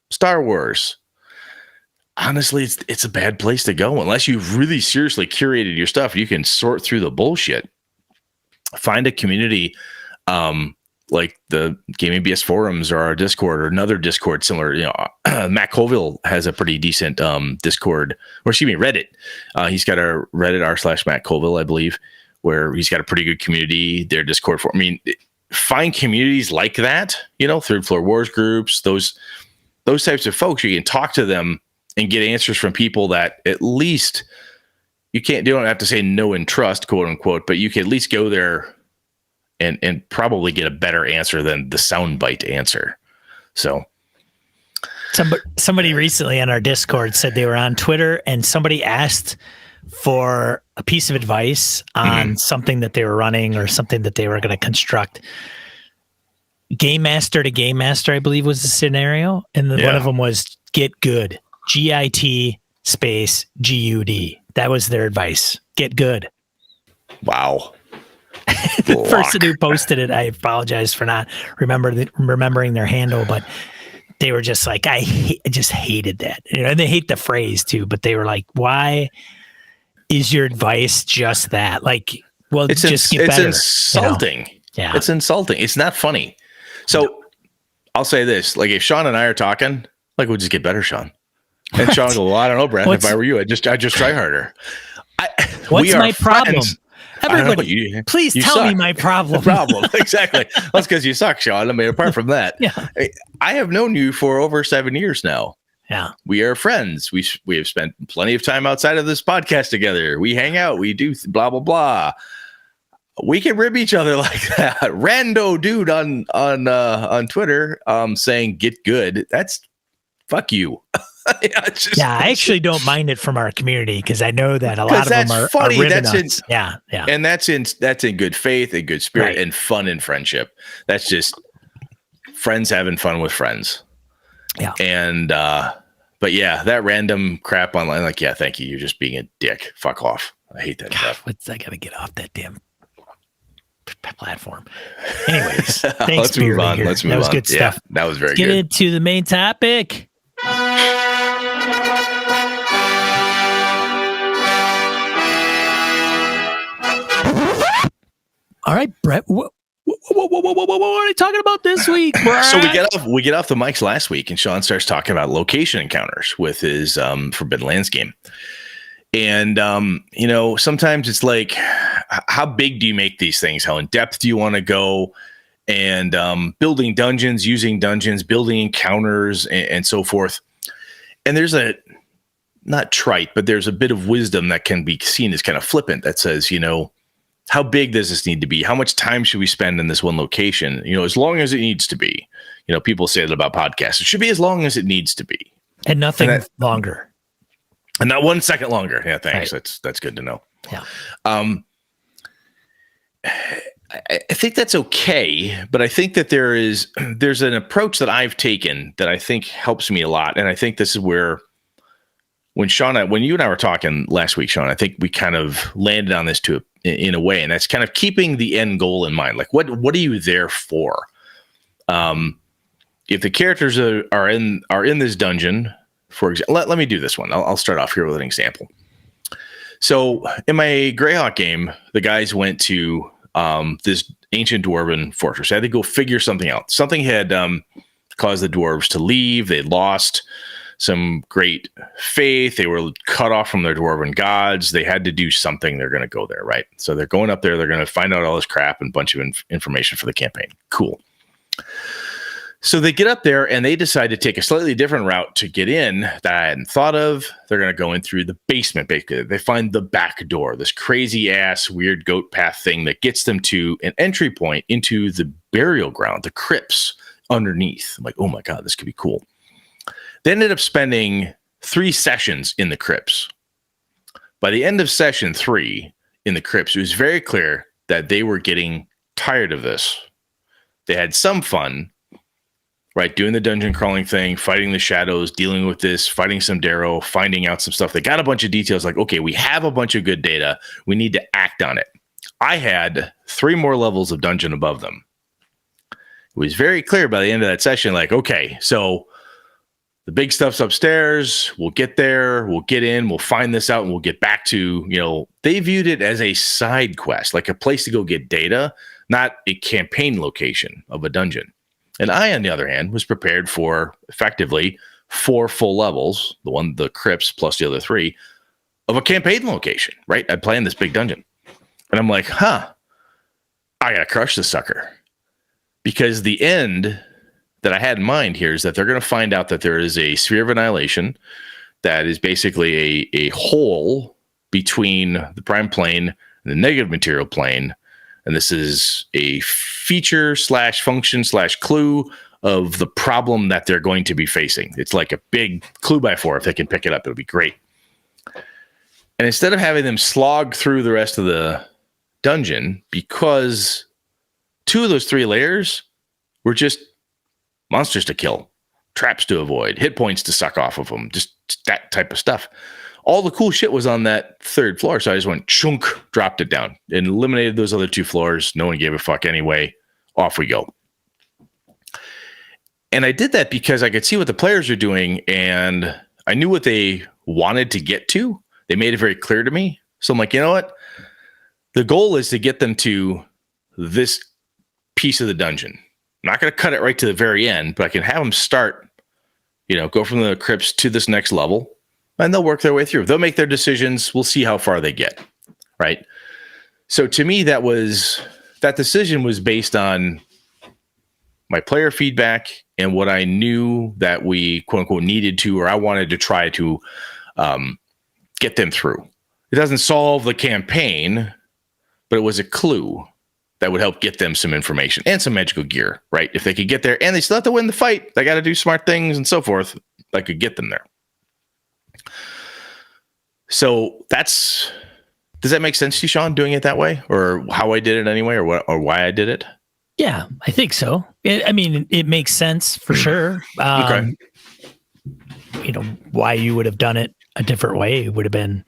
Star Wars. Honestly, it's a bad place to go unless you've really seriously curated your stuff. You can sort through the bullshit. Find a community like the Gaming BS forums or our Discord or another Discord similar. Matt Colville has a pretty decent Discord, or Reddit. He's got a Reddit r/Matt Colville, I believe, where he's got a pretty good community. Their Discord forum. Find communities like that, Third Floor Wars groups, those types of folks. You can talk to them and get answers from people that at least you don't have to say no and trust, quote unquote, but you can at least go there and probably get a better answer than the soundbite answer. So Somebody recently on our Discord said they were on Twitter and somebody asked for a piece of advice on something that they were running or something that they were going to construct. Game master to game master, I believe, was the scenario. And one of them was get good. GIT space GUD. That was their advice. Get good. Wow. The person who posted it, I apologize for not remembering their handle, but they were just like, I just hated that. And they hate the phrase too, but they were like, why is your advice just that? Like, well, get better. It's insulting. Yeah. It's insulting. It's not funny. So I'll say this, like if Sean and I are talking, like we'll just get better, Sean. And Sean will go, well, I don't know, Brent, if I were you, I'd just try harder. What's my problem? Everybody, please tell me my problem. Exactly. That's because you suck, Sean. I mean, apart from that, I have known you for over 7 years now. Yeah. We are friends. We have spent plenty of time outside of this podcast together. We hang out. We do blah, blah, blah. We can rib each other like that. Rando dude on Twitter saying get good. That's fuck you. I actually don't mind it from our community because I know that a lot of them are funny. That's us. And that's in good faith and good spirit and fun and friendship. That's just friends having fun with friends. Yeah. And but yeah, that random crap online, like, yeah, thank you. You're just being a dick. Fuck off. I hate that stuff. I gotta get off that damn platform. Anyways, thanks. Let's move on. That was good stuff. That was very good. Get into the main topic. All right, Brett. What are you talking about this week, Brett? So we get off the mics last week, and Sean starts talking about location encounters with his Forbidden Lands game. And sometimes it's like, how big do you make these things? How in depth do you want to go? And building dungeons, using dungeons, building encounters, and so forth. And there's not trite, but there's a bit of wisdom that can be seen as kind of flippant that says, how big does this need to be? How much time should we spend in this one location? As long as it needs to be. People say that about podcasts. It should be as long as it needs to be. And nothing longer. And not 1 second longer. Yeah, thanks. Right. That's good to know. Yeah. I think that's okay, but I think that there's an approach that I've taken that I think helps me a lot. And I think this is where when you and I were talking last week, Sean, I think we kind of landed on this in a way, and that's kind of keeping the end goal in mind. Like, what are you there for? If the characters are in this dungeon, for example, let me do this one. I'll start off here with an example. So in my Greyhawk game, the guys went to this ancient dwarven fortress. They had to go figure something out. Something had caused the dwarves to leave. They lost some great faith. They were cut off from their dwarven gods. They had to do something. They're going to go there, right? So they're going up there. They're going to find out all this crap and a bunch of information for the campaign. Cool. So they get up there and they decide to take a slightly different route to get in that I hadn't thought of. They're going to go in through the basement, basically. They find the back door, this crazy ass weird goat path thing that gets them to an entry point into the burial ground, the crypts underneath. I'm like, oh my God, this could be cool. They ended up spending 3 sessions in the crypts. By the end of session 3 in the crypts, it was very clear that they were getting tired of this. They had some fun, right? Doing the dungeon crawling thing, fighting the shadows, dealing with this, fighting some Darrow, finding out some stuff. They got a bunch of details like, okay, we have a bunch of good data. We need to act on it. I had 3 more levels of dungeon above them. It was very clear by the end of that session, like, okay, so the big stuff's upstairs. We'll get there. We'll get in. We'll find this out and we'll get back to, they viewed it as a side quest, like a place to go get data, not a campaign location of a dungeon. And I, on the other hand, was prepared for effectively 4 full levels, the crypts plus the other 3, of a campaign location, right? I planned this big dungeon. And I'm like, I got to crush this sucker. Because the end that I had in mind here is that they're going to find out that there is a sphere of annihilation that is basically a hole between the prime plane and the negative material plane And this is a feature / function / clue of the problem that they're going to be facing. It's like a big clue by 4. If they can pick it up, it'll be great. And instead of having them slog through the rest of the dungeon, because 2 of those 3 layers were just monsters to kill, traps to avoid, hit points to suck off of them, just that type of stuff. All the cool shit was on that 3rd floor, so I just went chunk, dropped it down, and eliminated those other 2 floors. No one gave a fuck anyway. Off we go. And I did that because I could see what the players are doing, and I knew what they wanted to get to. They made it very clear to me. So I'm like, you know what? The goal is to get them to this piece of the dungeon. I'm not going to cut it right to the very end, but I can have them start, go from the crypts to this next level, and they'll work their way through. They'll make their decisions. We'll see how far they get, right? So to me, that decision was based on my player feedback and what I knew that we, quote unquote, needed to, or I wanted to try to get them through. It doesn't solve the campaign, but it was a clue that would help get them some information and some magical gear, right? If they could get there and they still have to win the fight, they got to do smart things and so forth. I could get them there. So does that make sense to you, Sean, doing it that way, or how I did it anyway, or why I did it? Yeah, I think so. It makes sense for sure. Okay. Why you would have done it a different way would have been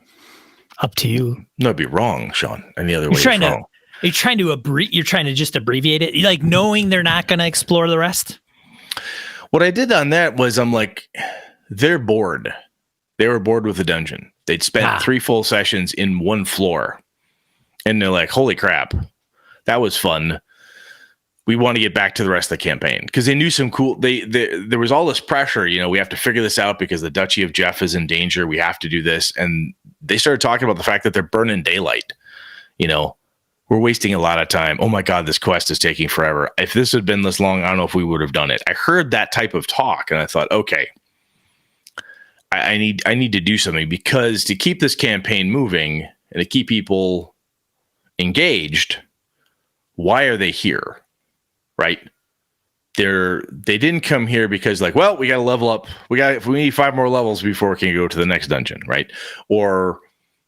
up to you. No, it'd be wrong, Sean. Any other way is wrong. You're trying to just abbreviate it, like knowing they're not going to explore the rest. What I did on that was I'm like, they're bored. They were bored with the dungeon. They'd spent 3 full sessions in 1 floor, and they're like, holy crap, that was fun. We want to get back to the rest of the campaign, because they knew some cool. There was all this pressure. We have to figure this out because the Duchy of Jeff is in danger. We have to do this, and they started talking about the fact that they're burning daylight. We're wasting a lot of time. Oh my God, this quest is taking forever. If this had been this long, I don't know if we would have done it. I heard that type of talk, and I thought, okay, I need to do something, because to keep this campaign moving and to keep people engaged, why are they here? Right? They didn't come here because we got to level up. We need 5 more levels before we can go to the next dungeon, right? Or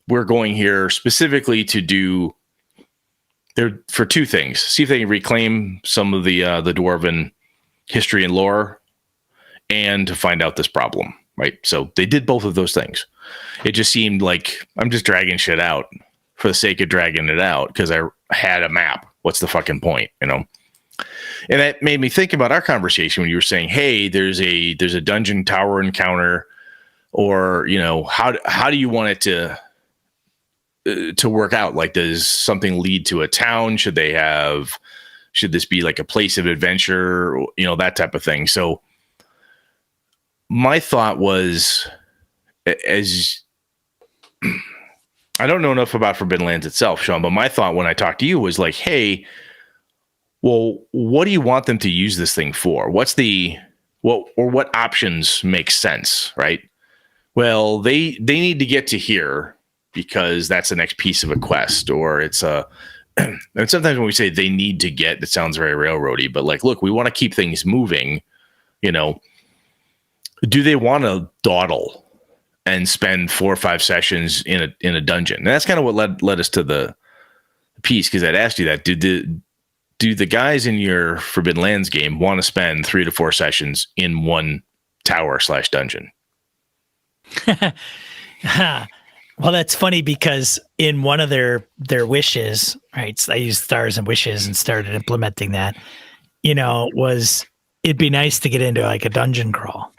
we're going here specifically to do for 2 things. See if they can reclaim some of the dwarven history and lore, and to find out this problem, right? So they did both of those things. It just seemed like I'm just dragging shit out for the sake of dragging it out because I had a map. What's the fucking point, And that made me think about our conversation when you were saying, hey, there's a dungeon tower encounter, or, how do you want it to work out? Like, does something lead to a town? Should this be like a place of adventure? That type of thing. So my thought was, I don't know enough about Forbidden Lands itself, Sean, but my thought when I talked to you was like, hey, well, what do you want them to use this thing for? What options make sense, right? Well, they need to get to here because that's the next piece of a quest, or it's and sometimes when we say they need to get, it sounds very railroady, but look, we want to keep things moving. Do they want to dawdle and spend 4 or 5 sessions in a dungeon? And that's kind of what led us to the piece, because I'd asked you that. Do the guys in your Forbidden Lands game want to spend 3 to 4 sessions in 1 tower / dungeon? Well, that's funny, because in one of their wishes, right? So I used stars and wishes and started implementing that. Was it'd be nice to get into a dungeon crawl,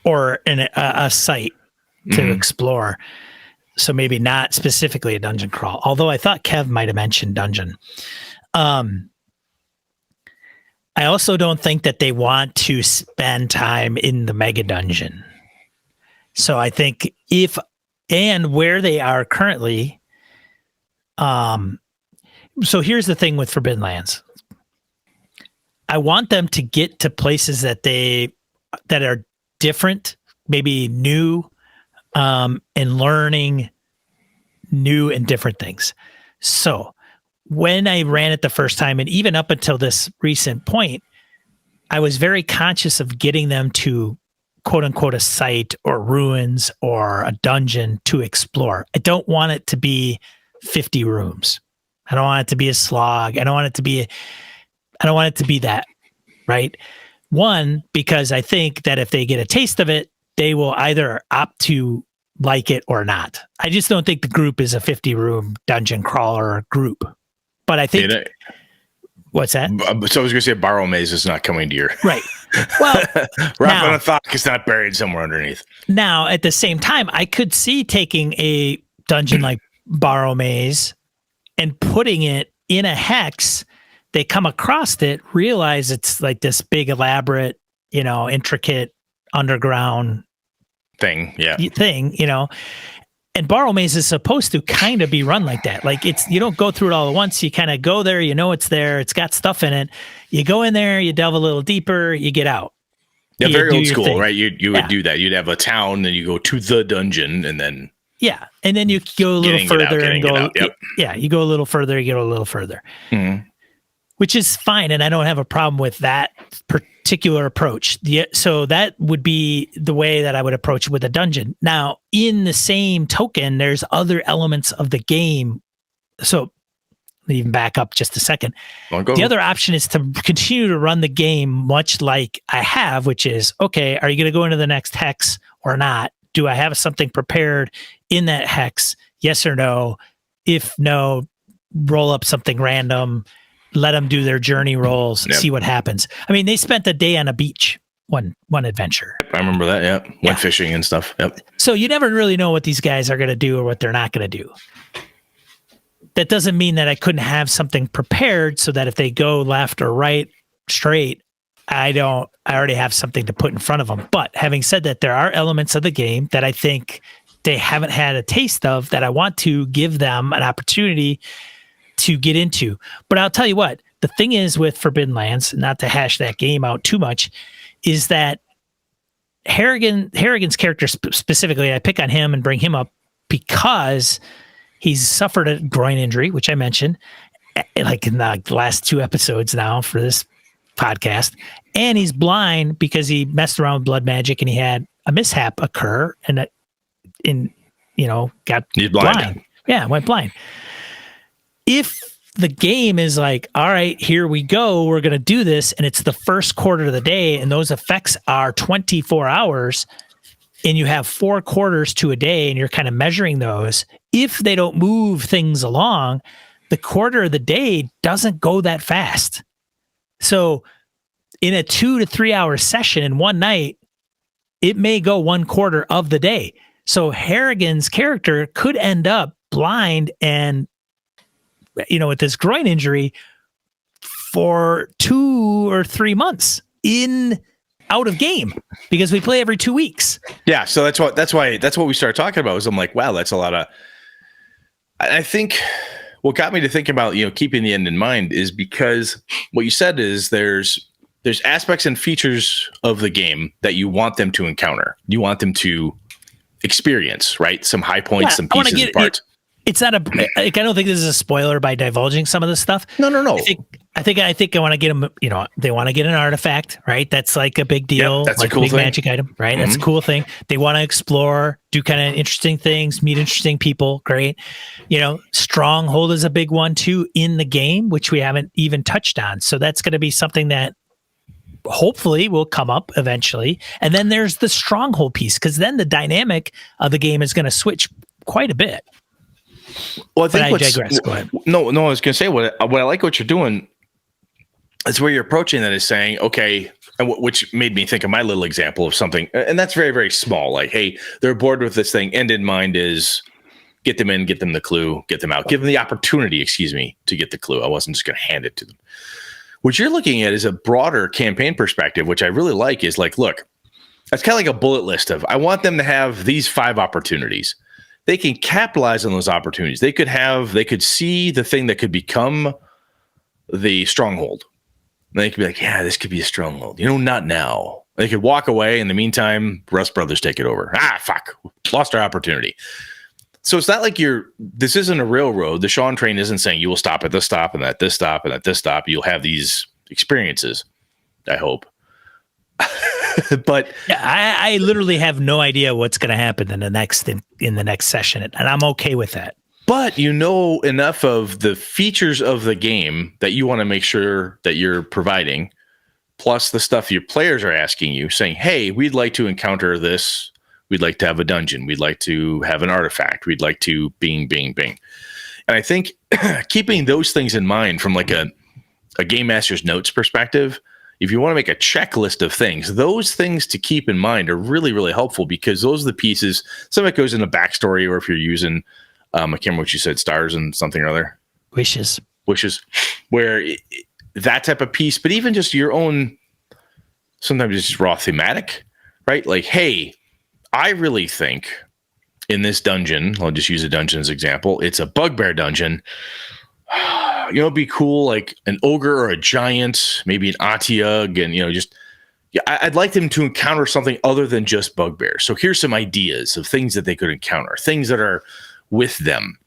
or a site to explore. So maybe not specifically a dungeon crawl, although I thought Kev might have mentioned dungeon. I also don't think that they want to spend time in the mega dungeon. So I think where they are currently, so here's the thing with Forbidden Lands. I want them to get to places that are different, maybe new, and learning new and different things. So when I ran it the first time, and even up until this recent point, I was very conscious of getting them to quote unquote a site or ruins or a dungeon to explore. I don't want it to be 50 rooms. I don't want it to be a slog. I don't want it to be that, right? One, because I think that if they get a taste of it, they will either opt to like it or not. I just don't think the group is a 50 room dungeon crawler group. But I think what's that? So I was going to say Borrow Maze is not coming to your right. Well, Rock on a Thought is not buried somewhere underneath. Now, at the same time, I could see taking a dungeon like Borrow Maze and putting it in a hex. They come across it, realize it's like this big, elaborate, intricate underground thing. And Borrow Maze is supposed to kind of be run like that. Like you don't go through it all at once. You kind of go there, it's there. It's got stuff in it. You go in there, you delve a little deeper, you get out. Yeah, very old school, right? You would do that. You'd have a town, then you go to the dungeon, and then and then you go a little further and go. Yep. Yeah, you go a little further, you go a little further, which is fine, and I don't have a problem with that particular approach. So that would be the way that I would approach it with a dungeon. Now, in the same token, there's other elements of the game. So even back up just a second. The other option is to continue to run the game much like I have, which is, okay, are you going to go into the next hex or not? Do I have something prepared in that hex? Yes or no? If no, roll up something random, let them do their journey rolls, see what happens. I mean, they spent a day on a beach, one adventure. I remember that, Went fishing and stuff. Yep. So you never really know what these guys are going to do or what they're not going to do. That doesn't mean that I couldn't have something prepared so that if they go left or right, straight, I already have something to put in front of them. But having said that, there are elements of the game that I think they haven't had a taste of that I want to give them an opportunity to get into. But I'll tell you what, the thing is with Forbidden Lands, not to hash that game out too much, is that Harrigan's character specifically, I pick on him and bring him up because he's suffered a groin injury, which I mentioned, like in the last 2 episodes now for this podcast. And he's blind because he messed around with blood magic and he had a mishap occur and got blind. Yeah, went blind. If the game is like, all right, here we go, we're going to do this, and it's the first quarter of the day, and those effects are 24 hours, and you have 4 quarters to a day, and you're kind of measuring those. If they don't move things along, the quarter of the day doesn't go that fast. So in a 2 to 3 hour session in one night, it may go 1 quarter of the day. So Harrigan's character could end up blind and, with this groin injury for 2 or 3 months out of game because we play every 2 weeks. Yeah. So that's what we started talking about was I'm like, wow, that's a lot of, I think what got me to think about, keeping the end in mind is because what you said is there's aspects and features of the game that you want them to encounter. You want them to experience, right? Some high points, some pieces and parts. It's not I don't think this is a spoiler by divulging some of this stuff. No. I think I want to get them, they want to get an artifact, right? That's like a big deal. Yep, that's like a cool big thing. Magic item, right? Mm-hmm. That's a cool thing. They want to explore, do kind of interesting things, meet interesting people. Great. Stronghold is a big one too in the game, which we haven't even touched on. So that's going to be something that hopefully will come up eventually. And then there's the stronghold piece, because then the dynamic of the game is going to switch quite a bit. Well, I digress. Go ahead. No, I was going to say what I like what you're doing is where you're approaching that is saying, okay, and which made me think of my little example of something, and that's very, very small. Like, hey, they're bored with this thing. End in mind is get them in, get them the clue, get them out, give them the opportunity, to get the clue. I wasn't just going to hand it to them. What you're looking at is a broader campaign perspective, which I really like, is like, look, that's kind of like a bullet list of, I want them to have these 5 opportunities. They can capitalize on those opportunities. They could see the thing that could become the stronghold. And they could be like, yeah, this could be a stronghold. Not now. They could walk away. In the meantime, Rust Brothers take it over. Fuck. Lost our opportunity. So it's not like this isn't a railroad. The Sean train isn't saying you will stop at this stop and at this stop and at this stop. You'll have these experiences, I hope. But yeah, I literally have no idea what's going to happen in the next session, and I'm okay with that. But you know enough of the features of the game that you want to make sure that you're providing, plus the stuff your players are asking you, saying, hey, we'd like to encounter this. We'd like to have a dungeon. We'd like to have an artifact. We'd like to bing, bing, bing. And I think keeping those things in mind from like a game master's notes perspective, if you want to make a checklist of things, those things to keep in mind are really, really helpful, because those are the pieces. Some of it goes in the backstory, or if you're using, I can't remember what you said, stars and something or other. Wishes, where that type of piece, but even just your own, sometimes it's just raw thematic, right? Like, hey, I really think in this dungeon, I'll just use a dungeon as an example. It's a bugbear dungeon. It'd be cool, like an ogre or a giant, maybe an Atiug, and I'd like them to encounter something other than just bugbears. So here's some ideas of things that they could encounter, things that are with them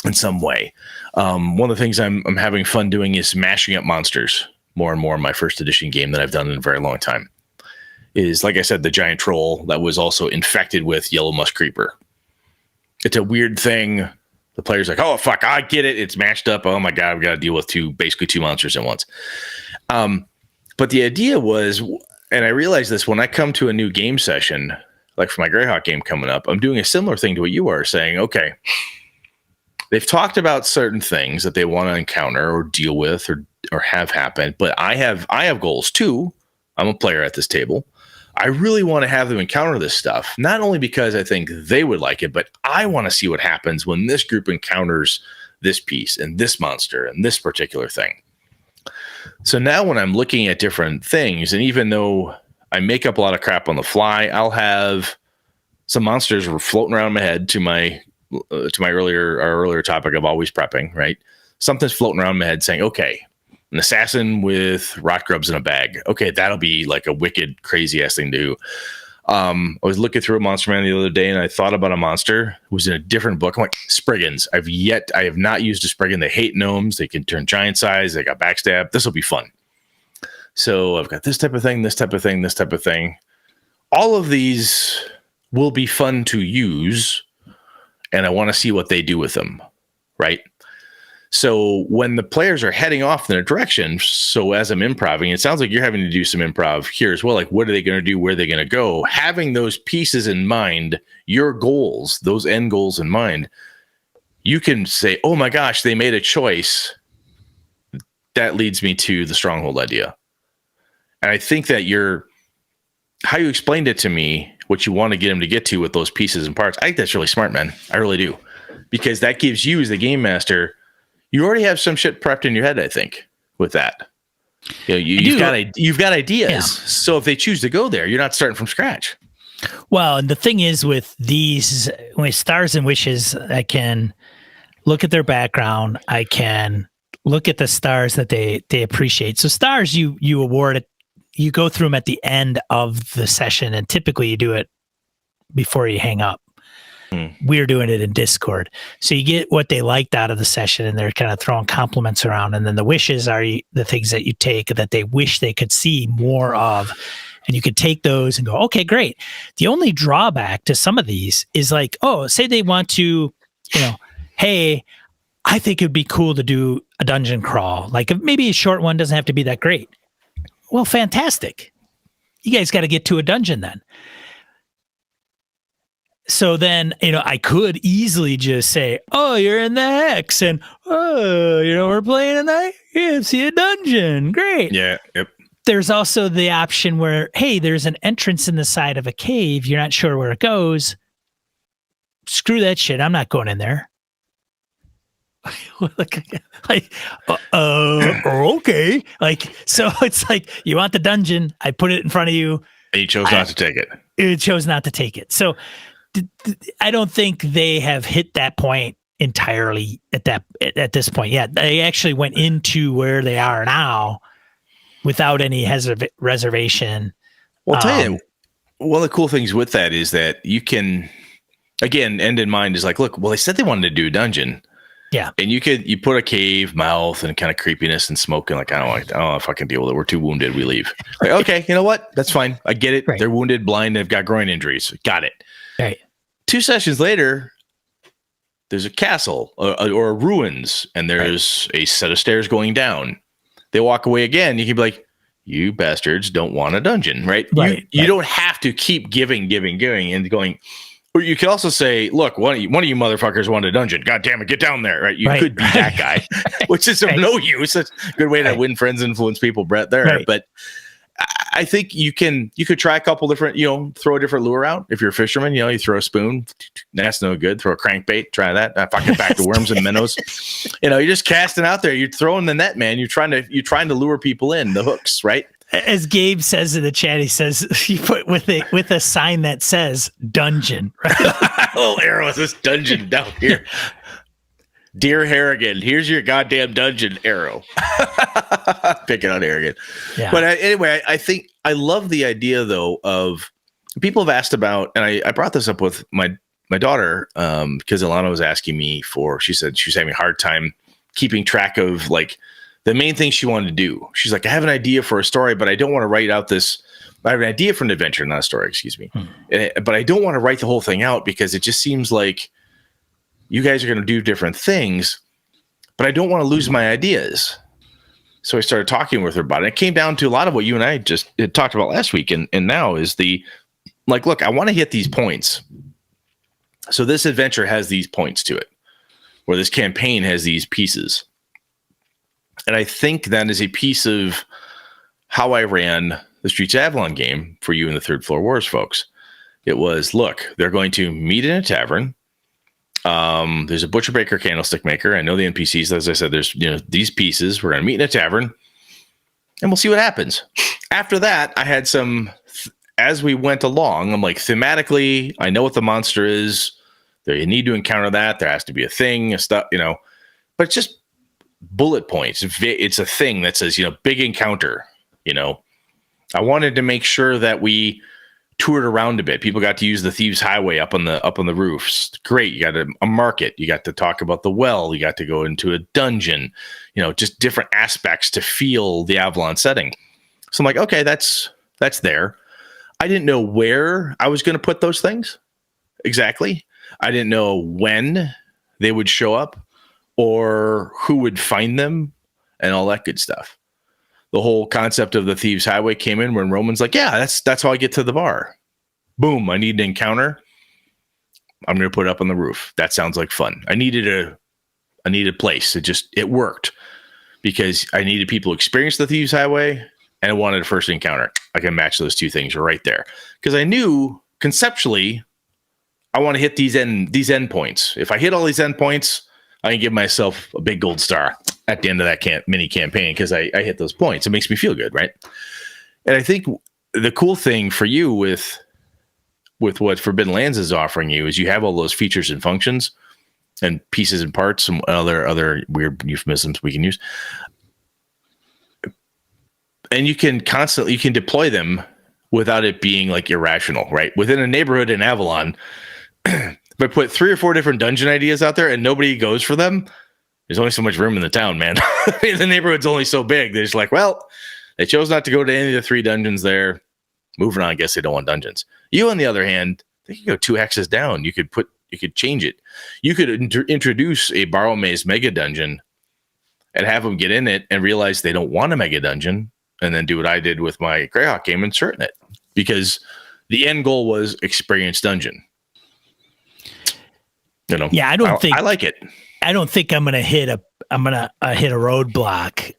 in some way. One of the things I'm having fun doing is mashing up monsters more and more in my first edition game that I've done in a very long time. Is, like I said, the giant troll that was also infected with yellow musk creeper. It's a weird thing. The player's like, oh, fuck, I get it. It's mashed up. Oh, my God, we got to deal with basically two monsters at once. But the idea was, and I realized this when I come to a new game session, like for my Greyhawk game coming up, I'm doing a similar thing to what you are saying. Okay, they've talked about certain things that they want to encounter or deal with or have happen, but I have goals too. I'm a player at this table. I really want to have them encounter this stuff, not only because I think they would like it, but I want to see what happens when this group encounters this piece and this monster and this particular thing. So now when I'm looking at different things, and even though I make up a lot of crap on the fly, I'll have some monsters floating around my head to my earlier topic of always prepping, right? Something's floating around my head saying, okay, an assassin with rot grubs in a bag. Okay, that'll be like a wicked, crazy ass thing to do. I was looking through a Monster Man the other day, and I thought about a monster. It was in a different book. I'm like, Spriggans. I have not used a Spriggan. They hate gnomes. They can turn giant size. They got backstab. This will be fun. So I've got this type of thing, this type of thing, this type of thing. All of these will be fun to use, and I want to see what they do with them, right? So when the players are heading off in a direction, so as I'm improvising, it sounds like you're having to do some improv here as well. Like, what are they going to do? Where are they going to go? Having those pieces in mind, your goals, those end goals in mind, you can say, oh my gosh, they made a choice. That leads me to the stronghold idea. And I think that how you explained it to me, what you want to get them to get to with those pieces and parts, I think that's really smart, man. I really do. Because that gives you as the game master, you already have some shit prepped in your head, I think, with that. You've got ideas. Yeah. So if they choose to go there, you're not starting from scratch. Well, and the thing is with these, with stars and wishes, I can look at their background. I can look at the stars that they appreciate. So stars, you award it. You go through them at the end of the session, and typically you do it before you hang up. We're doing it in Discord. So you get what they liked out of the session, and they're kind of throwing compliments around. And then the wishes are the things that you take that they wish they could see more of. And you could take those and go, okay, great. The only drawback to some of these is like, oh, say they want to, hey, I think it'd be cool to do a dungeon crawl. Like maybe a short one, doesn't have to be that great. Well, fantastic. You guys got to get to a dungeon then. So then, I could easily just say, oh, you're in the hex, and oh, we're playing tonight. Yeah, see a dungeon. Great. Yeah. Yep. There's also the option where, hey, there's an entrance in the side of a cave. You're not sure where it goes. Screw that shit. I'm not going in there. Okay. So it's like, you want the dungeon. I put it in front of you. And you chose not to take it. It chose not to take it. So I don't think they have hit that point entirely at this point yet. They actually went into where they are now without any reservation. Well, I'll tell you, one of the cool things with that is that you can again, end in mind is like, look, well, they said they wanted to do a dungeon. Yeah. And you put a cave mouth and kind of creepiness and smoking. Like, I don't know if I can deal with it. We're too wounded. We leave. Like, okay, you know what? That's fine. I get it. Right. They're wounded, blind. They've got groin injuries. Got it. Right. 2 sessions later, there's a castle or ruins, and there's a set of stairs going down. They walk away again. You can be like, you bastards don't want a dungeon, right? You don't have to keep giving and going. Or you could also say, look, one of you motherfuckers want a dungeon. God damn it, get down there, right? You could be that guy, which is of no use. That's a good way to win friends, influence people, Brett, there. Right. But I think you could try a couple different, throw a different lure out. If you're a fisherman, you throw a spoon. That's no good. Throw a crankbait. Try that. Fucking back to worms and minnows. You're just casting out there. You're throwing the net, man. You're trying to lure people in, the hooks, right? As Gabe says in the chat, he says you put with a sign that says dungeon, right? A little arrow says dungeon down here. Dear Harrigan, here's your goddamn dungeon arrow. Picking on Harrigan. Yeah. But anyway, I think I love the idea though of people have asked about, and I brought this up with my daughter because Alana was asking me she said she was having a hard time keeping track of like the main thing she wanted to do. She's like, I have an idea for a story, but I don't want to write out this. I have an idea for an adventure, not a story, excuse me. But I don't want to write the whole thing out because it just seems like you guys are going to do different things, but I don't want to lose my ideas. So I started talking with her about it. It came down to a lot of what you and I just had talked about last week. And now is look, I want to hit these points. So this adventure has these points to it, or this campaign has these pieces. And I think that is a piece of how I ran the Streets of Avalon game for you and the Third Floor Wars folks. It was, look, they're going to meet in a tavern. There's a butcher, baker, candlestick maker. I know the NPCs, as I said, there's these pieces. We're going to meet in a tavern and we'll see what happens. After that, I had as we went along, I'm like, thematically, I know what the monster is. You need to encounter that. There has to be a thing, but it's just bullet points. It's a thing that says, big encounter. I wanted to make sure that we toured around a bit. People got to use the Thieves Highway up on the roofs. Great. You got a market. You got to talk about the well. You got to go into a dungeon, just different aspects to feel the Avalon setting. So I'm like, okay, that's there. I didn't know where I was going to put those things exactly. I didn't know when they would show up or who would find them and all that good stuff. The whole concept of the Thieves Highway came in when Roman's like, yeah, that's how I get to the bar. Boom. I need an encounter. I'm going to put it up on the roof. That sounds like fun. I needed a place. It worked because I needed people to experience the Thieves Highway and I wanted a first encounter. I can match those two things right there because I knew conceptually I want to hit these end points. If I hit all these end points, I can give myself a big gold star at the end of that mini campaign because I hit those points. It makes me feel good, right? And I think the cool thing for you with what Forbidden Lands is offering you is you have all those features and functions and pieces and parts and other weird euphemisms we can use. And you can deploy them without it being like irrational, right? Within a neighborhood in Avalon, if I put 3 or 4 different dungeon ideas out there and nobody goes for them, there's only so much room in the town, man. The neighborhood's only so big. They're just like, well, they chose not to go to any of the 3 dungeons there. Moving on, I guess they don't want dungeons. You, on the other hand, they could go 2 hexes down. You could change it. You could introduce a Borrow Maze mega dungeon and have them get in it and realize they don't want a mega dungeon, and then do what I did with my Greyhawk game and insert it because the end goal was experience dungeon. Yeah, I like it. I don't think I'm gonna hit a roadblock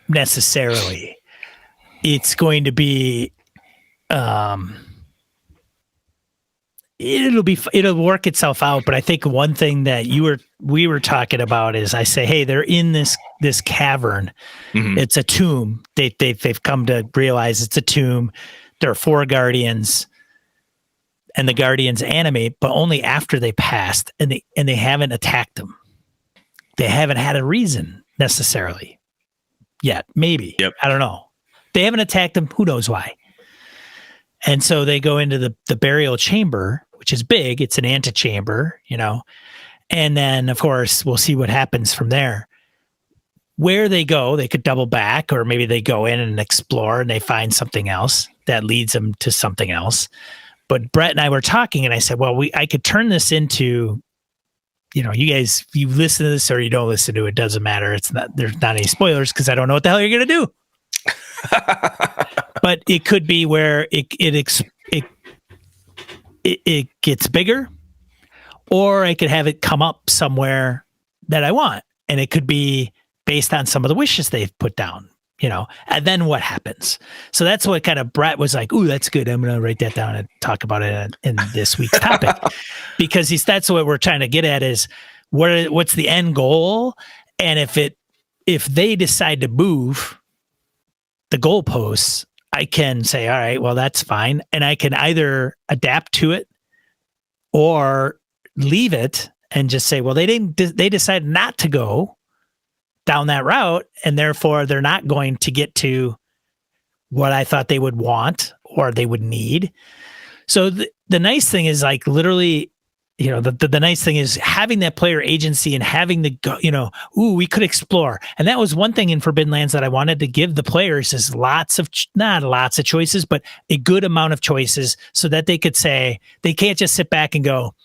necessarily. It's going to be it'll work itself out. But I think one thing that we were talking about is I say, hey, they're in this cavern. Mm-hmm. It's a tomb. They've come to realize it's a tomb. There are 4 guardians. And the guardians animate, but only after they passed, and they haven't attacked them. They haven't had a reason necessarily yet. Maybe. Yep. I don't know. They haven't attacked them. Who knows why? And so they go into the burial chamber, which is big. It's an antechamber, and then of course we'll see what happens from there. Where they go, they could double back, or maybe they go in and explore and they find something else that leads them to something else. But Brett and I were talking, and I said, well, I could turn this into, you guys, you listen to this or you don't listen to it, doesn't matter. There's not any spoilers because I don't know what the hell you're going to do. But it could be where it gets bigger, or I could have it come up somewhere that I want. And it could be based on some of the wishes they've put down, and then what happens. So that's what kind of Brett was like, ooh, that's good. I'm going to write that down and talk about it in this week's topic, because that's what we're trying to get at is what's the end goal. And if they decide to move the goalposts, I can say, all right, well, that's fine. And I can either adapt to it or leave it and just say, well, they decided not to go down that route, and therefore they're not going to get to what I thought they would want or they would need. So the nice thing is, like, literally, the nice thing is having that player agency and having we could explore. And that was one thing in Forbidden Lands that I wanted to give the players is not lots of choices, but a good amount of choices, so that they could say, they can't just sit back and go,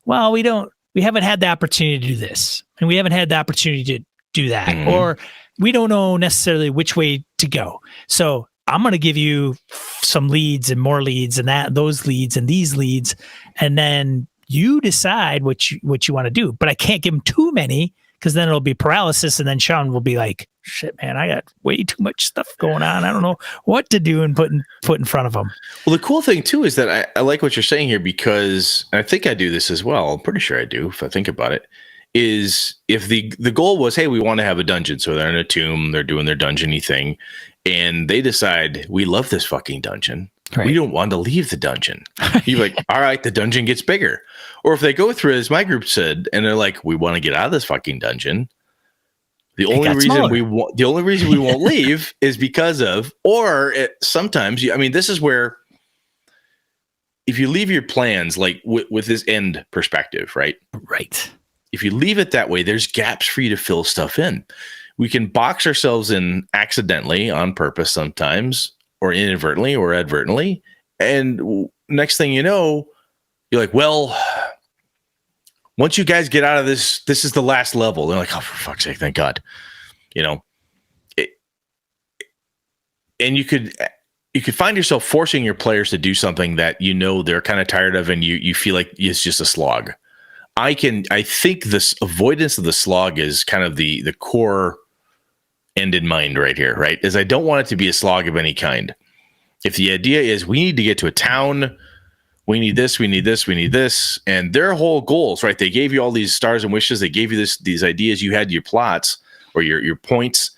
well, we haven't had the opportunity to do this, and we haven't had the opportunity to do that, or we don't know necessarily which way to go. So I'm going to give you some leads and more leads and those leads and these leads, and then you decide what you want to do. But I can't give them too many, because then it'll be paralysis, and then Sean will be like, shit, man, I got way too much stuff going on. I don't know what to do and put in front of them. Well, the cool thing too is that I like what you're saying here, because I think I do this as well. I'm pretty sure I do, if I think about it. Is if the goal was, hey, we want to have a dungeon. So they're in a tomb, they're doing their dungeon-y thing, and they decide, we love this fucking dungeon. Right. We don't want to leave the dungeon. You're like, all right, the dungeon gets bigger. Or if they go through, as my group said, and they're like, we want to get out of this fucking dungeon. The only reason we won't leave is because of, sometimes, this is where, if you leave your plans, like with this end perspective, right? Right. If you leave it that way, there's gaps for you to fill stuff in. We can box ourselves in accidentally, on purpose sometimes, or inadvertently or advertently. And next thing you know, you're like, well, once you guys get out of this is the last level. They're like, oh, for fuck's sake, thank God. And you could find yourself forcing your players to do something that they're kind of tired of, and you feel like it's just a slog. I think this avoidance of the slog is kind of the core end in mind right here, right? Is I don't want it to be a slog of any kind. If the idea is we need to get to a town, we need this, we need this, we need this, and their whole goals, right? They gave you all these stars and wishes. They gave you these ideas. You had your plots or your points,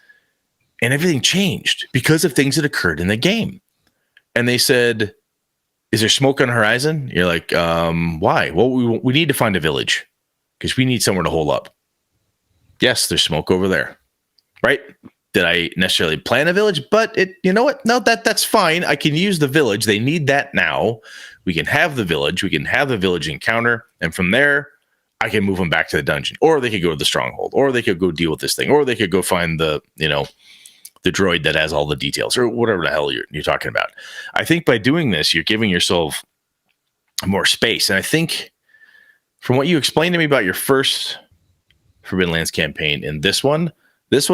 and everything changed because of things that occurred in the game. And they said, is there smoke on the horizon? You're like, why? Well, we need to find a village because we need somewhere to hole up. Yes, there's smoke over there, right? Did I necessarily plan a village? But you know what? No, that's fine. I can use the village. They need that now. We can have the village. We can have the village encounter. And from there, I can move them back to the dungeon. Or they could go to the stronghold. Or they could go deal with this thing. Or they could go find the droid that has all the details, or whatever the hell you're talking about. I think by doing this, you're giving yourself more space. And I think from what you explained to me about your first Forbidden Lands campaign and this one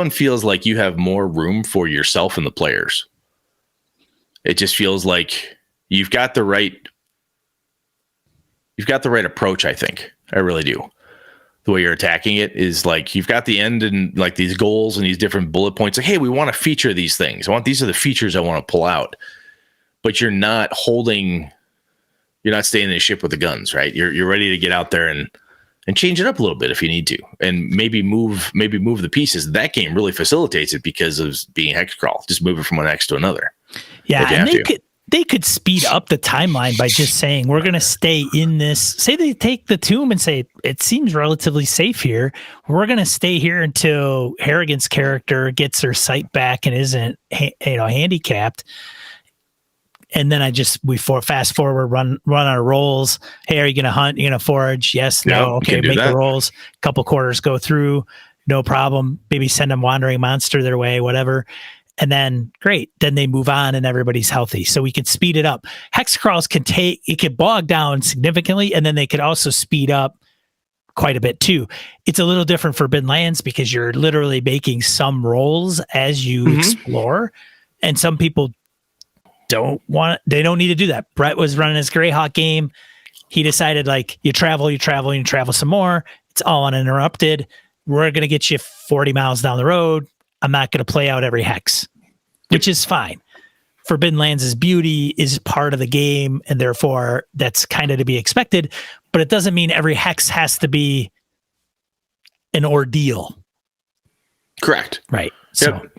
feels like you have more room for yourself and the players. It just feels like you've got the right approach. I think I really do. The way you're attacking it is like you've got the end and like these goals and these different bullet points. Like, hey, we want to feature these things. These are the features I want to pull out. But you're not staying in the ship with the guns, right? You're ready to get out there and change it up a little bit if you need to, and maybe move the pieces. That game really facilitates it because of being hex crawl. Just move it from one hex to another. Yeah, and they could speed up the timeline by just saying, we're going to stay in this. Say they take the tomb and say, it seems relatively safe here. We're going to stay here until Harrigan's character gets her sight back and isn't, handicapped. And then we fast forward, run our rolls. Hey, are you going to hunt? You going to forage? Yes, no. Okay, make the rolls. Couple quarters go through, no problem. Maybe send them wandering monster their way, whatever. And then great. Then they move on and everybody's healthy. So we can speed it up. Hex crawls it could bog down significantly, and then they could also speed up quite a bit too. It's a little different for Bin Lands because you're literally making some rolls as you explore. And some people don't need to do that. Brett was running his Greyhawk game. He decided you travel some more. It's all uninterrupted. We're going to get you 40 miles down the road. I'm not going to play out every hex, which is fine. For Bin Lands' beauty is part of the game, and therefore that's kind of to be expected, but it doesn't mean every hex has to be an ordeal. Correct. Right. Yep.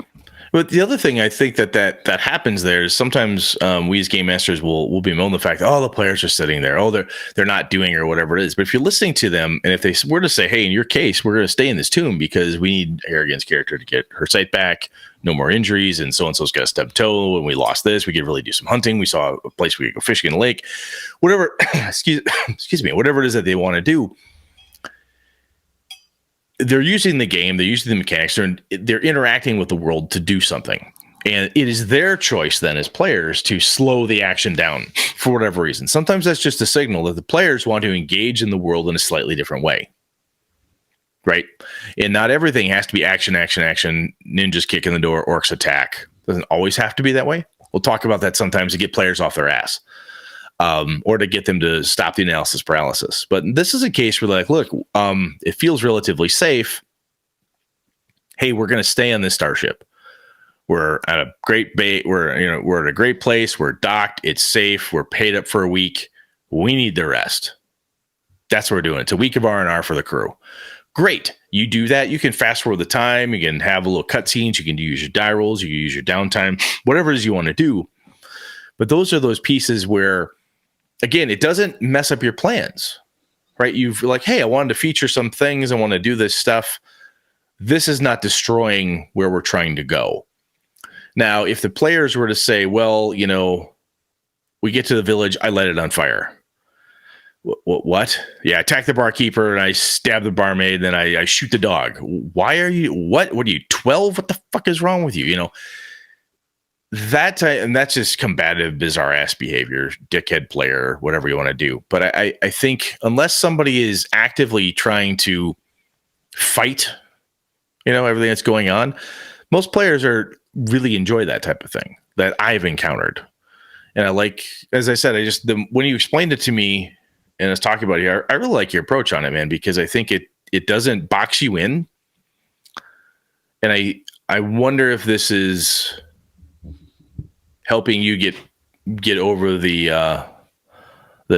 But the other thing I think that happens there is sometimes we as game masters will bemoan the fact that the players are sitting there, they're not doing or whatever it is. But if you're listening to them, and if they were to say, hey, in your case, we're going to stay in this tomb because we need Arrogant's character to get her sight back, no more injuries, and so-and-so's got a stub toe, and we lost this, we could really do some hunting. We saw a place we could go fishing in a lake, whatever, excuse me, whatever it is that they want to do. They're using the game, they're using the mechanics, they're interacting with the world to do something. And it is their choice then as players to slow the action down for whatever reason. Sometimes that's just a signal that the players want to engage in the world in a slightly different way. Right? And not everything has to be action, ninjas kick in the door, orcs attack. Doesn't always have to be that way. We'll talk about that sometimes to get players off their ass. Or to get them to stop the analysis paralysis. But this is a case where look, it feels relatively safe. Hey, we're going to stay on this starship. We're at a great we're at a great place. We're docked. It's safe. We're paid up for a week. We need the rest. That's what we're doing. It's a week of R&R for the crew. Great. You do that. You can fast forward the time. You can have a little cutscenes. You can use your die rolls. You can use your downtime, whatever it is you want to do. But those are those pieces where, again, it doesn't mess up your plans, right? You've hey, I wanted to feature some things. I want to do this stuff. This is not destroying where we're trying to go. Now, if the players were to say, well, we get to the village, I light it on fire. What? Yeah, I attack the barkeeper and I stab the barmaid, then I shoot the dog. Why are you, what are you, 12? What the fuck is wrong with you? And that's just combative, bizarre ass behavior, dickhead player, whatever you want to do. But I think unless somebody is actively trying to fight, everything that's going on, most players really enjoy that type of thing that I've encountered. And as I said, when you explained it to me and I was talking about it, I really like your approach on it, man, because I think it doesn't box you in. And I wonder if this is helping you get over the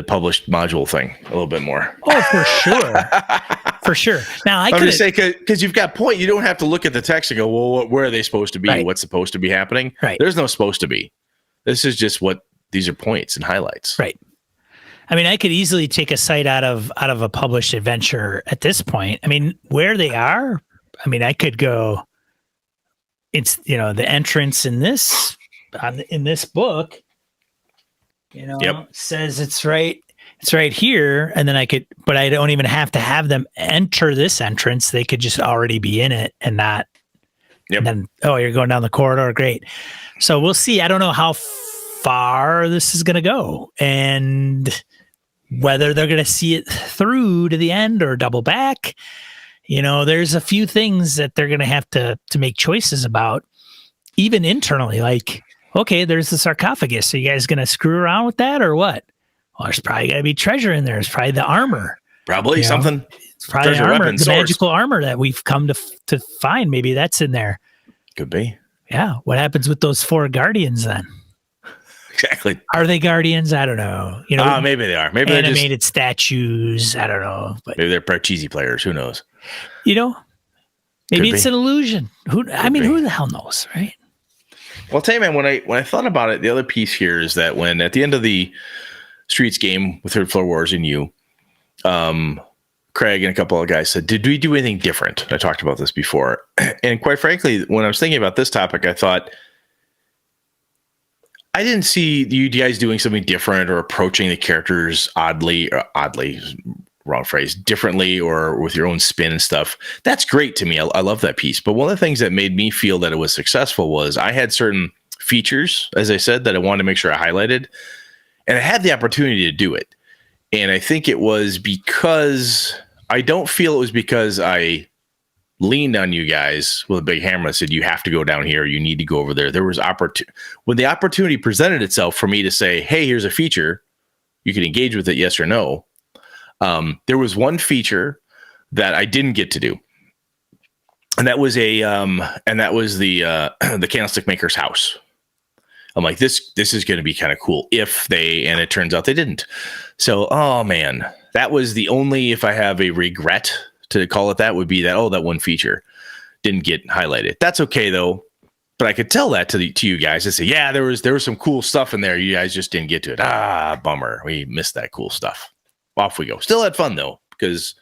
published module thing a little bit more. Oh, for sure. For sure. Now I'm just saying, because you've got point. You don't have to look at the text and go, well, where are they supposed to be? Right. What's supposed to be happening? Right. There's no supposed to be. This is just these are points and highlights. Right. I mean, I could easily take a site out of a published adventure at this point. I mean, where they are, I could go, it's, the entrance in this book, says it's right here. And then but I don't even have to have them enter this entrance. They could just already be in it and not, and then, you're going down the corridor. Great. So we'll see. I don't know how far this is going to go and whether they're going to see it through to the end or double back. There's a few things that they're going to have to make choices about, even internally, okay, there's the sarcophagus. Are you guys going to screw around with that or what? Well, there's probably got to be treasure in there. It's probably the armor. Probably something. It's probably the armor, the magical armor that we've come to find. Maybe that's in there. Could be. Yeah. What happens with those 4 guardians then? Exactly. Are they guardians? I don't know. Maybe they are. Maybe animated they're just statues. I don't know. But maybe they're Parcheesi players. Who knows? Maybe it's an illusion. Who the hell knows, right? Well, I'll tell you, man, when I thought about it, the other piece here is that when at the end of the Streets game with Third Floor Wars and you, Craig and a couple of guys said, did we do anything different? I talked about this before. And quite frankly, when I was thinking about this topic, I thought, I didn't see you guys doing something different or approaching the characters oddly, wrong phrase, differently or with your own spin and stuff. That's great to me. I love that piece. But one of the things that made me feel that it was successful was I had certain features, as I said, that I wanted to make sure I highlighted, and I had the opportunity to do it. And I think it was because I don't feel it was because I leaned on you guys with a big hammer and said, you have to go down here. You need to go over there. There was when the opportunity presented itself for me to say, hey, here's a feature. You can engage with it. Yes or no. There was one feature that I didn't get to do. And that was the Candlestick Maker's house. I'm like, this is going to be kind of cool and it turns out they didn't. So, oh man, that was the only, if I have a regret to call it that, would be that, that one feature didn't get highlighted. That's okay though. But I could tell that to you guys and say, yeah, there was some cool stuff in there. You guys just didn't get to it. Bummer. We missed that cool stuff. Off we go. Still had fun though, because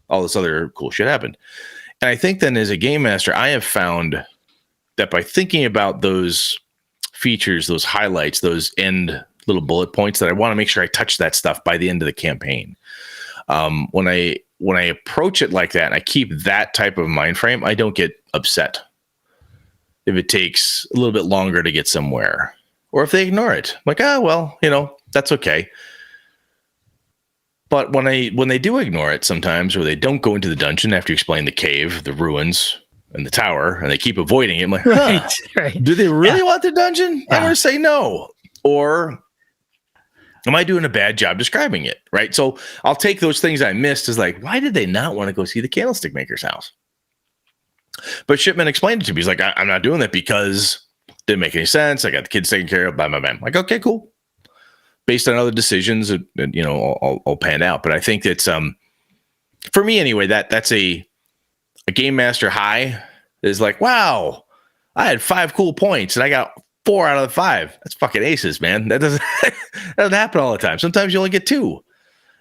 all this other cool shit happened. And I think then as a game master, I have found that by thinking about those features, those highlights, those end little bullet points, that I want to make sure I touch that stuff by the end of the campaign. When I approach it like that and I keep that type of mind frame, I don't get upset if it takes a little bit longer to get somewhere, or if they ignore it. I'm like, that's okay. But when they do ignore it sometimes, or they don't go into the dungeon after you explain the cave, the ruins, and the tower, and they keep avoiding it, I'm like, right. Do they really want the dungeon? I'm going to say no. Or am I doing a bad job describing it? Right. So I'll take those things I missed as like, why did they not want to go see the Candlestick Maker's house? But Shipman explained it to me. He's like, I'm not doing that because it didn't make any sense. I got the kids taken care of by my man. Like, okay, cool. Based on other decisions, I'll pan out. But I think that's for me anyway, that's a game master high is like, wow, I had 5 cool points and I got 4 out of the 5. That's fucking aces, man. That doesn't happen all the time. Sometimes you only get 2.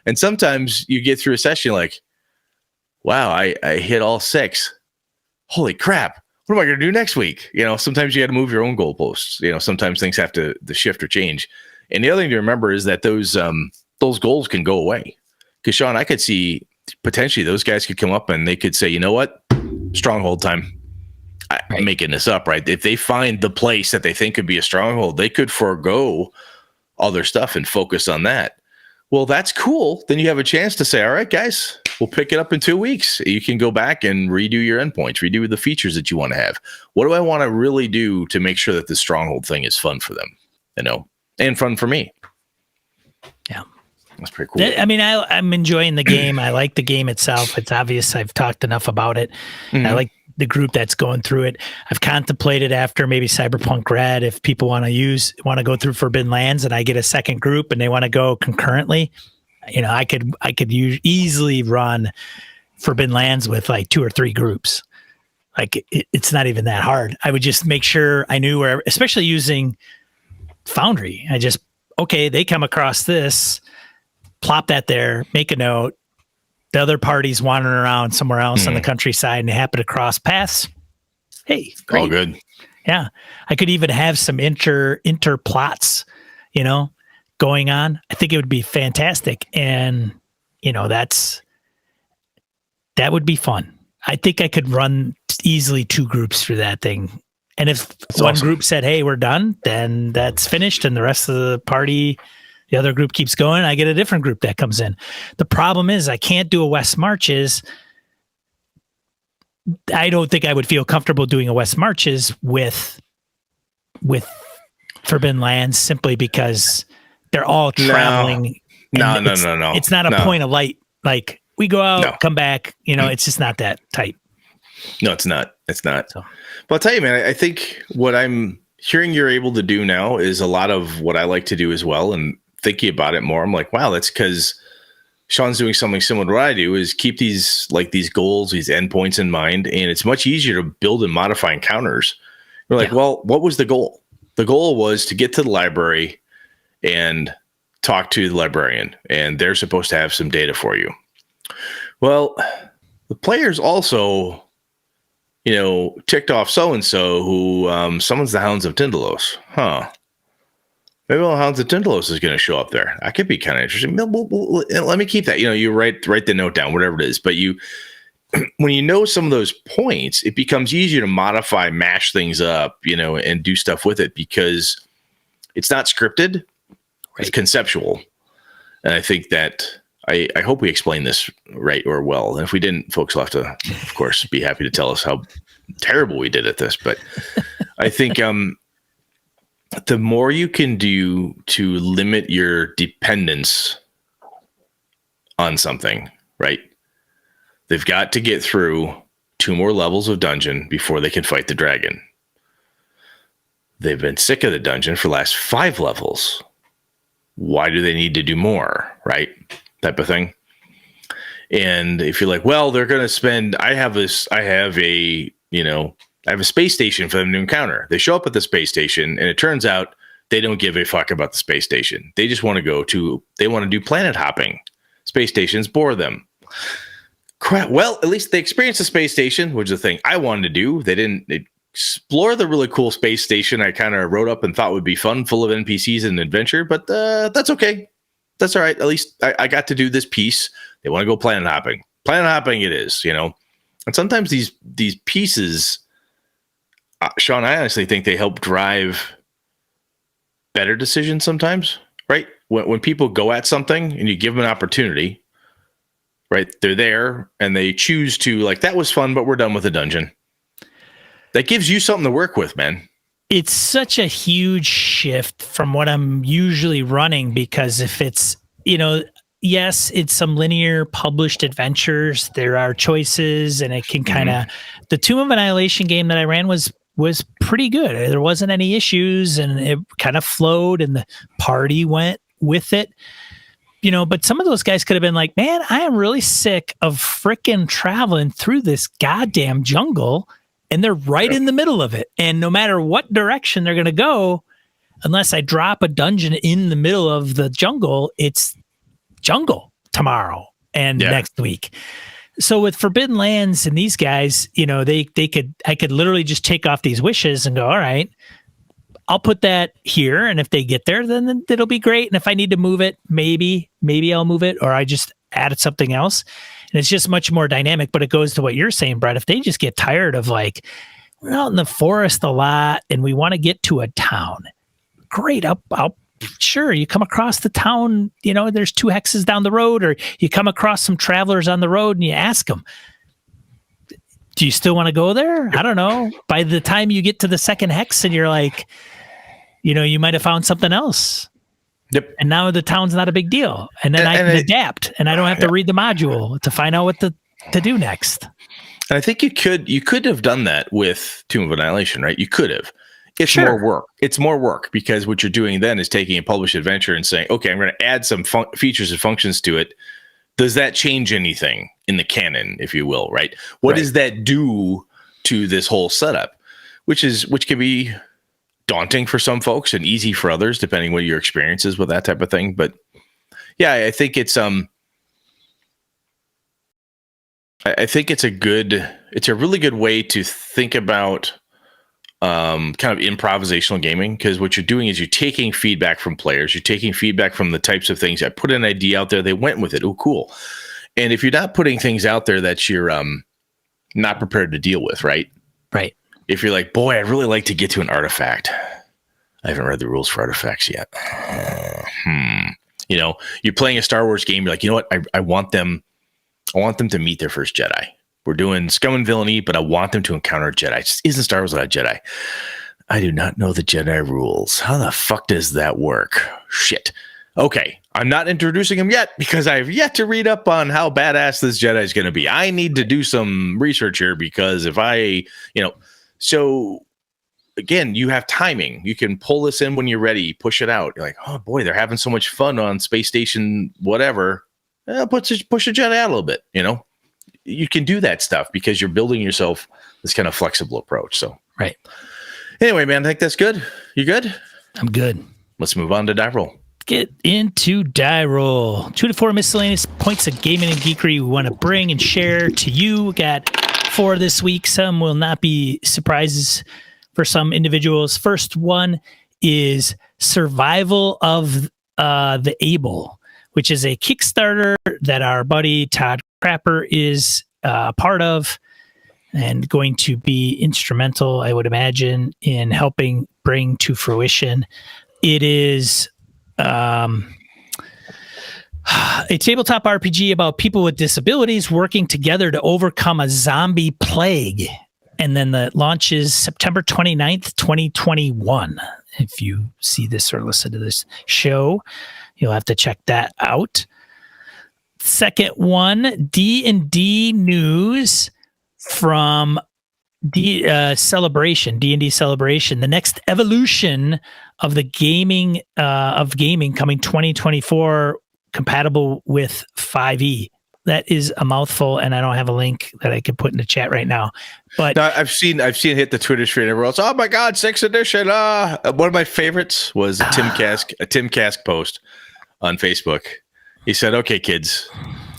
And sometimes you get through a session like, wow, I hit all 6. Holy crap. What am I going to do next week? Sometimes you got to move your own goalposts. Sometimes things have to shift or change. And the other thing to remember is that those goals can go away. Because Sean, I could see potentially those guys could come up and they could say, you know what? Stronghold time. I'm making this up, right? If they find the place that they think could be a stronghold, they could forego all their stuff and focus on that. Well, that's cool. Then you have a chance to say, all right, guys, we'll pick it up in 2 weeks. You can go back and redo your endpoints, redo the features that you want to have. What do I want to really do to make sure that the stronghold thing is fun for them, and fun for me? Yeah. That's pretty cool. I'm enjoying the game. I like the game itself. It's obvious I've talked enough about it. Mm-hmm. I like the group that's going through it. I've contemplated after maybe Cyberpunk Red, if people want to go through Forbidden Lands and I get a second group and they want to go concurrently, I could easily run Forbidden Lands with like 2 or 3 groups. Like it's not even that hard. I would just make sure I knew where, especially using Foundry. They come across this, plop that there, make a note. The other party's wandering around somewhere else on the countryside and they happen to cross paths. Hey, great. All good. Yeah. I could even have some inter plots, going on. I think it would be fantastic. And, that would be fun. I think I could run easily 2 groups through that thing. And if one group said, hey, we're done, then that's finished. And the rest of the party, the other group keeps going. I get a different group that comes in. The problem is I can't do a West Marches. I don't think I would feel comfortable doing a West Marches with Forbidden Lands simply because they're all traveling. No. It's not a point of light. Like we go out, come back, it's just not that tight. No, it's not. It's not. So. But I'll tell you, man, I think what I'm hearing you're able to do now is a lot of what I like to do as well. And thinking about it more, I'm like, wow, that's because Sean's doing something similar to what I do, is keep these goals, these endpoints in mind. And it's much easier to build and modify encounters. We're like, well, what was the goal? The goal was to get to the library and talk to the librarian, and they're supposed to have some data for you. Well, the players also, ticked off so-and-so who summons the Hounds of Tindalos. Huh. Maybe Hounds of Tindalos is going to show up there. That could be kind of interesting. Let me keep that. You write the note down, whatever it is. But when you know some of those points, it becomes easier to modify, mash things up, and do stuff with it because it's not scripted. Right. It's conceptual. And I think that I hope we explained this right or well. And if we didn't, folks will have to, of course, be happy to tell us how terrible we did at this. But I think the more you can do to limit your dependence on something, right? They've got to get through 2 more levels of dungeon before they can fight the dragon. They've been sick of the dungeon for the last 5 levels. Why do they need to do more, right? Type of thing. And if you're like, well, they're going to spend, I have a space station for them to encounter. They show up at the space station and it turns out they don't give a fuck about the space station. They just want to they want to do planet hopping. Space stations bore them. Crap. Well, at least they experienced the space station, which is the thing I wanted to do. They didn't explore the really cool space station I kind of wrote up and thought would be fun, full of NPCs and adventure, but that's okay. That's all right. At least I got to do this piece. They want to go planet hopping. Planet hopping it is, And sometimes these pieces, Sean, I honestly think they help drive better decisions sometimes, right? When people go at something and you give them an opportunity, right? They're there and they choose to that was fun, but we're done with the dungeon. That gives you something to work with, man. It's such a huge shift from what I'm usually running because if it's, yes, it's some linear published adventures. There are choices and it can kind of, the Tomb of Annihilation game that I ran was pretty good. There wasn't any issues and it kind of flowed and the party went with it. But some of those guys could have been like, man, I am really sick of frickin' traveling through this goddamn jungle. And they're right in the middle of it. And no matter what direction they're going to go, unless I drop a dungeon in the middle of the jungle, it's jungle tomorrow and next week. So with Forbidden Lands and these guys, I could literally just take off these wishes and go, all right, I'll put that here. And if they get there, then it'll be great. And if I need to move it, maybe I'll move it, or I just added something else. And it's just much more dynamic, but it goes to what you're saying, Brett. If they just get tired of we're out in the forest a lot and we want to get to a town, great. I'll sure, you come across the town, there's 2 hexes down the road, or you come across some travelers on the road and you ask them, do you still want to go there? I don't know. By the time you get to the 2nd hex and you're like, you might have found something else. Yep. And now the town's not a big deal. And then I can adapt and I don't have to read the module to find out what to do next. And I think you could have done that with Tomb of Annihilation, right? You could have. It's more work. It's more work because what you're doing then is taking a published adventure and saying, okay, I'm going to add some features and functions to it. Does that change anything in the canon, if you will, right? What does that do to this whole setup? Which can be daunting for some folks and easy for others, depending what your experience is with that type of thing. But yeah, I think it's a really good way to think about kind of improvisational gaming, because what you're doing is you're taking feedback from players, you're taking feedback from the types of things. I put an idea out there, they went with it. Oh, cool. And if you're not putting things out there that you're not prepared to deal with, right? Right. If you're like, boy, I'd really like to get to an artifact. I haven't read the rules for artifacts yet. You're playing a Star Wars game. You're like, you know what? I want them to meet their first Jedi. We're doing scum and villainy, but I want them to encounter a Jedi. It just isn't Star Wars without a Jedi. I do not know the Jedi rules. How the fuck does that work? Shit. Okay. I'm not introducing him yet because I have yet to read up on how badass this Jedi is going to be. I need to do some research here because so again, you have timing. You can pull this in when you're ready, push it out. You're like, oh boy, they're having so much fun on space station, whatever. Push a Jedi out a little bit, You can do that stuff because you're building yourself this kind of flexible approach. So, right. Anyway, man, I think that's good. You good? I'm good. Let's move on to die roll. Get into die roll. 2 to 4 miscellaneous points of gaming and geekery we want to bring and share to you. We got 4 this week. Some will not be surprises for some individuals. First one is Survival of the Able, which is a Kickstarter that our buddy Todd Crapper is a part of and going to be instrumental, I would imagine, in helping bring to fruition. It is a tabletop RPG about people with disabilities working together to overcome a zombie plague. And then the launch is September 29th, 2021. If you see this or listen to this show, you'll have to check that out. Second one, D&D news from Celebration, D&D Celebration, the next evolution of the gaming coming 2024, compatible with 5e. That is a mouthful, and I don't have a link that I can put in the chat right now. But no, I've seen it hit the Twitter stream. Everyone else, oh my God, 6th edition! One of my favorites was a Tim Kask post on Facebook. He said, "Okay, kids,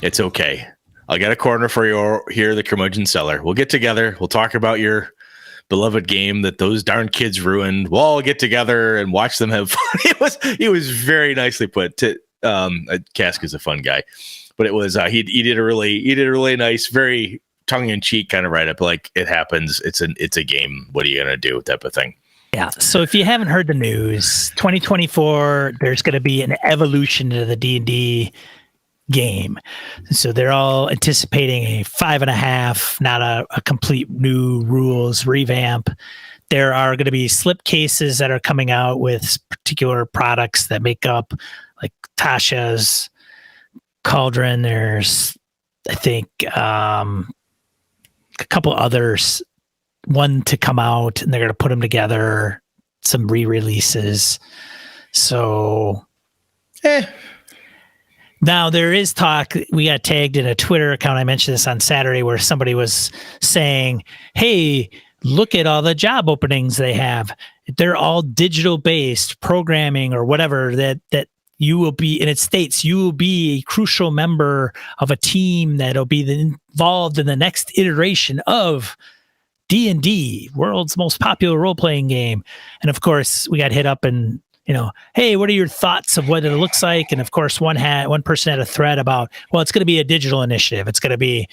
it's okay. I'll get a corner for you here, the curmudgeon cellar. We'll get together. We'll talk about your beloved game that those darn kids ruined. We'll all get together and watch them have fun." It was very nicely put. Kask is a fun guy, but it was he did a really nice, very tongue-in-cheek kind of write-up. Like, it happens. It's a game. What are you gonna do? Type of thing. Yeah. So if you haven't heard the news, 2024, there's going to be an evolution to the D&D game. So they're all anticipating a 5.5, not a complete new rules revamp. There are going to be slipcases that are coming out with particular products that make up, like Tasha's Cauldron. There's, I think, a couple others, one to come out, and they're going to put them together, some re-releases. So, Now there is talk. We got tagged in a Twitter account. I mentioned this on Saturday, where somebody was saying, "Hey, look at all the job openings they have. They're all digital based programming or whatever that you will be," and it states you will be a crucial member of a team that'll be involved in the next iteration of D&D, world's most popular role-playing game. And of course, we got hit up and, hey, what are your thoughts of what it looks like? And of course, one person had a thread about, well, it's going to be a digital initiative. It's going to be,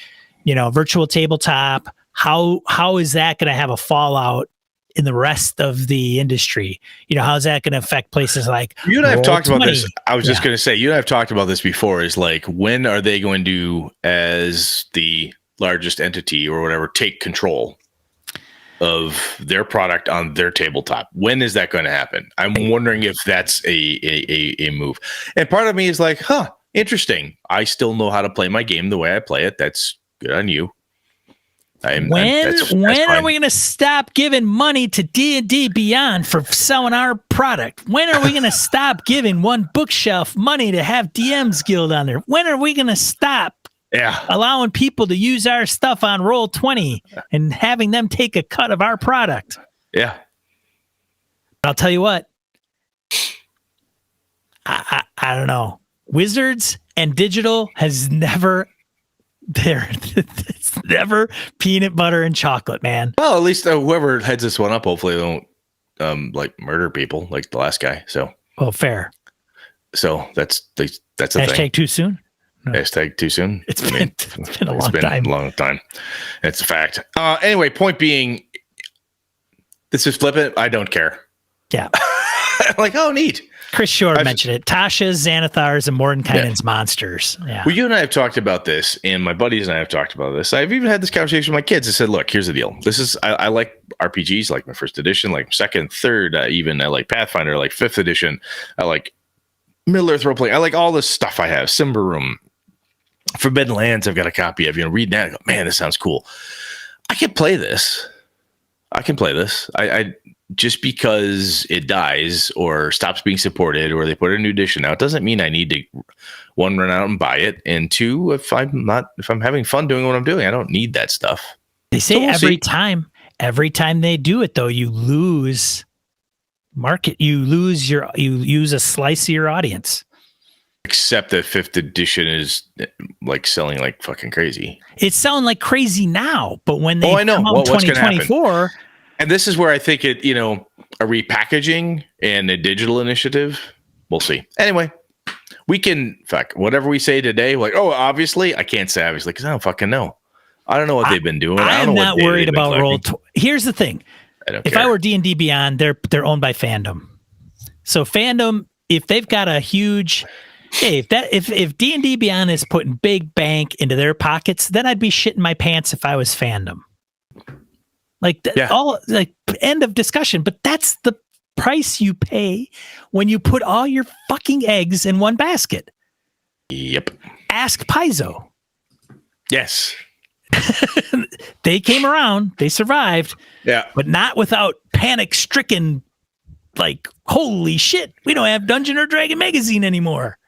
virtual tabletop. How is that going to have a fallout in the rest of the industry? How is that going to affect places like you and I have talked about 20? this. I was just going to say, you and I have talked about this before, is like, when are they going to, as the largest entity or whatever, take control of their product on their tabletop? When is that going to happen? I'm wondering if that's a move. And part of me is like, interesting. I still know how to play my game the way I play it. That's good on you. When are we going to stop giving money to D&D Beyond for selling our product? When are we going to stop giving One Bookshelf money to have DMs Guild on there? When are we going to stop allowing people to use our stuff on Roll20 and having them take a cut of our product? Yeah. I'll tell you what. I don't know. Wizards and digital has never... It's never peanut butter and chocolate, man. Well, at least whoever heads this one up, hopefully they don't murder people like the last guy. So, well, fair. So that's a hashtag thing. Too soon. No. Hashtag too soon. It's been a long time. It's a fact. Anyway, point being, this is flippant. I don't care. Yeah. Like, oh, neat. Chris Shore mentioned it. Tasha's, Xanathars, and Mordenkainen's monsters. Yeah. Well, you and I have talked about this, and my buddies and I have talked about this. I've even had this conversation with my kids. I said, look, here's the deal. I like RPGs, like my first edition, like second, third, even I like Pathfinder, I like 5th edition. I like Middle Earth role playing. I like all this stuff I have. Simber Room, Forbidden Lands, I've got a copy of. Reading that, I go, man, this sounds cool. I can play this. I just because it dies or stops being supported or they put a new edition out doesn't mean I need to, one, run out and buy it, and two, if I'm having fun doing what I'm doing, I don't need that stuff. They say every time they do it, though, you lose market. You use a slice of your audience. Except that 5th edition is like selling like fucking crazy. It's selling like crazy now, but when they come out in 2024, and this is where I think it, a repackaging and a digital initiative. We'll see. Anyway, we can whatever we say today. Like, oh, obviously, I can't say obviously because I don't fucking know. I don't know what they've been doing. I'm not worried about Roll. Here's the thing: if I were D&D Beyond, they're owned by Fandom. So Fandom, if they've got a huge, if D&D Beyond is putting big bank into their pockets, then I'd be shitting my pants if I was Fandom. End of discussion. But that's the price you pay when you put all your fucking eggs in one basket. Yep. Ask Paizo. Yes. They came around, they survived, but not without panic-stricken, like, holy shit, we don't have Dungeon or Dragon magazine anymore.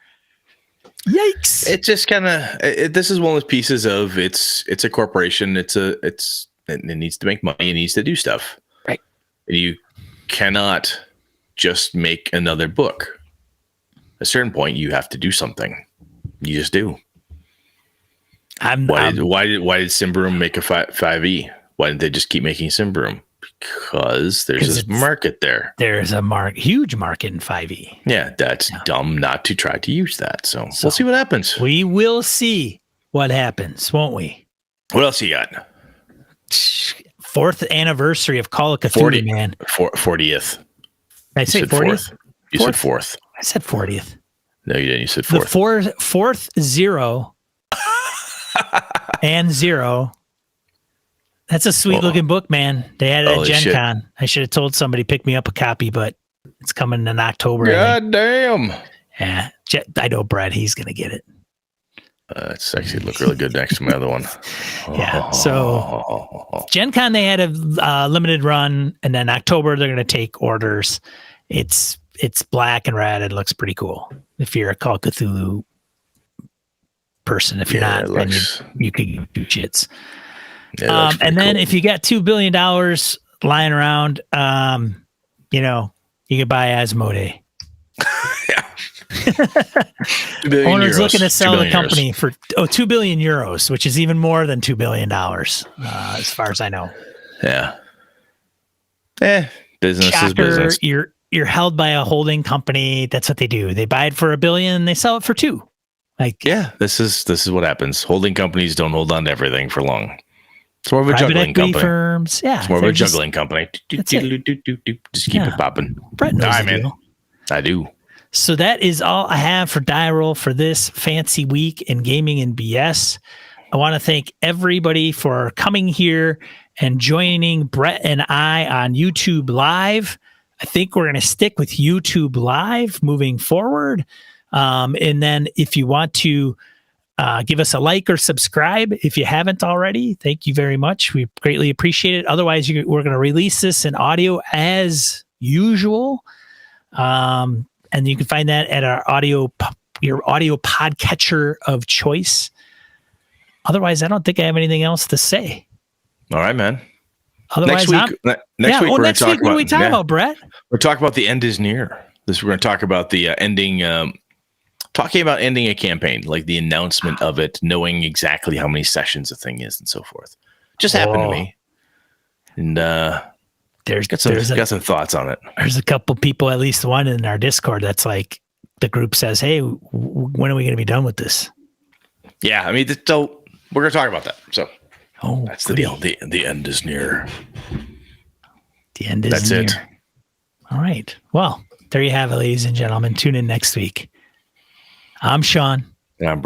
Yikes. It just kind of, this is one of those pieces of, it's a corporation, it needs to make money, it needs to do stuff. Right. And you cannot just make another book. At a certain point, you have to do something. You just do. Why did Symbaroum make a 5e? Why didn't they just keep making Symbaroum? Because there's this market there. There's a huge market in 5e. Yeah, that's dumb not to try to use that. So we'll see what happens. We will see what happens, won't we? What else you got? 4th anniversary of Call of Cthulhu, man. 40th. Did I say 40th? You said 4th. I said 40th. No, you didn't. You said 4th. The 4th 0 and 0. That's a sweet looking book, man. They had it at Gen Con. I should have told somebody to pick me up a copy, but it's coming in October. God damn. Yeah. I know Brad, he's going to get it. It's actually look really good next to my other one. Yeah. So Gen Con, they had a limited run, and then October they're going to take orders. It's black and red. It looks pretty cool. If you're a Call of Cthulhu person, if you're not, then you could do shits. Yeah, and then if you got $2 billion lying around, you could buy Asmodee. Owner's looking to sell the company for 2 billion euros, which is even more than $2 billion, as far as I know. Yeah. Business is business. You're held by a holding company. That's what they do. They buy it for $1 billion, they sell it for $2 billion. This is what happens. Holding companies don't hold on to everything for long. It's more of a juggling company. Firms, it's more of a juggling company. Just keep it popping. Brett knows the man. deal. I do. So that is all I have for Die Roll for this fancy week in gaming and BS. I want to thank everybody for coming here and joining Brett and I on YouTube Live. I think we're going to stick with YouTube Live moving forward. And then if you want to give us a like or subscribe if you haven't already, thank you very much. We greatly appreciate it. Otherwise, we're going to release this in audio as usual. And you can find that at your audio podcatcher of choice. Otherwise, I don't think I have anything else to say. All right, man. Otherwise, next week, what are we talking about, Brett? We're talking about the end is near. We're going to talk about the ending. Talking about ending a campaign, like the announcement of it, knowing exactly how many sessions a thing is, and so forth. Just happened to me, and got some thoughts on it. There's a couple people, at least one in our Discord, that's like the group says, "Hey, when are we going to be done with this?" Yeah, I mean, so we're going to talk about that. So, that's goody. the deal. The end is near. The end is near. That's it. All right. Well, there you have it, ladies and gentlemen. Tune in next week. I'm Sean. And I'm Brett.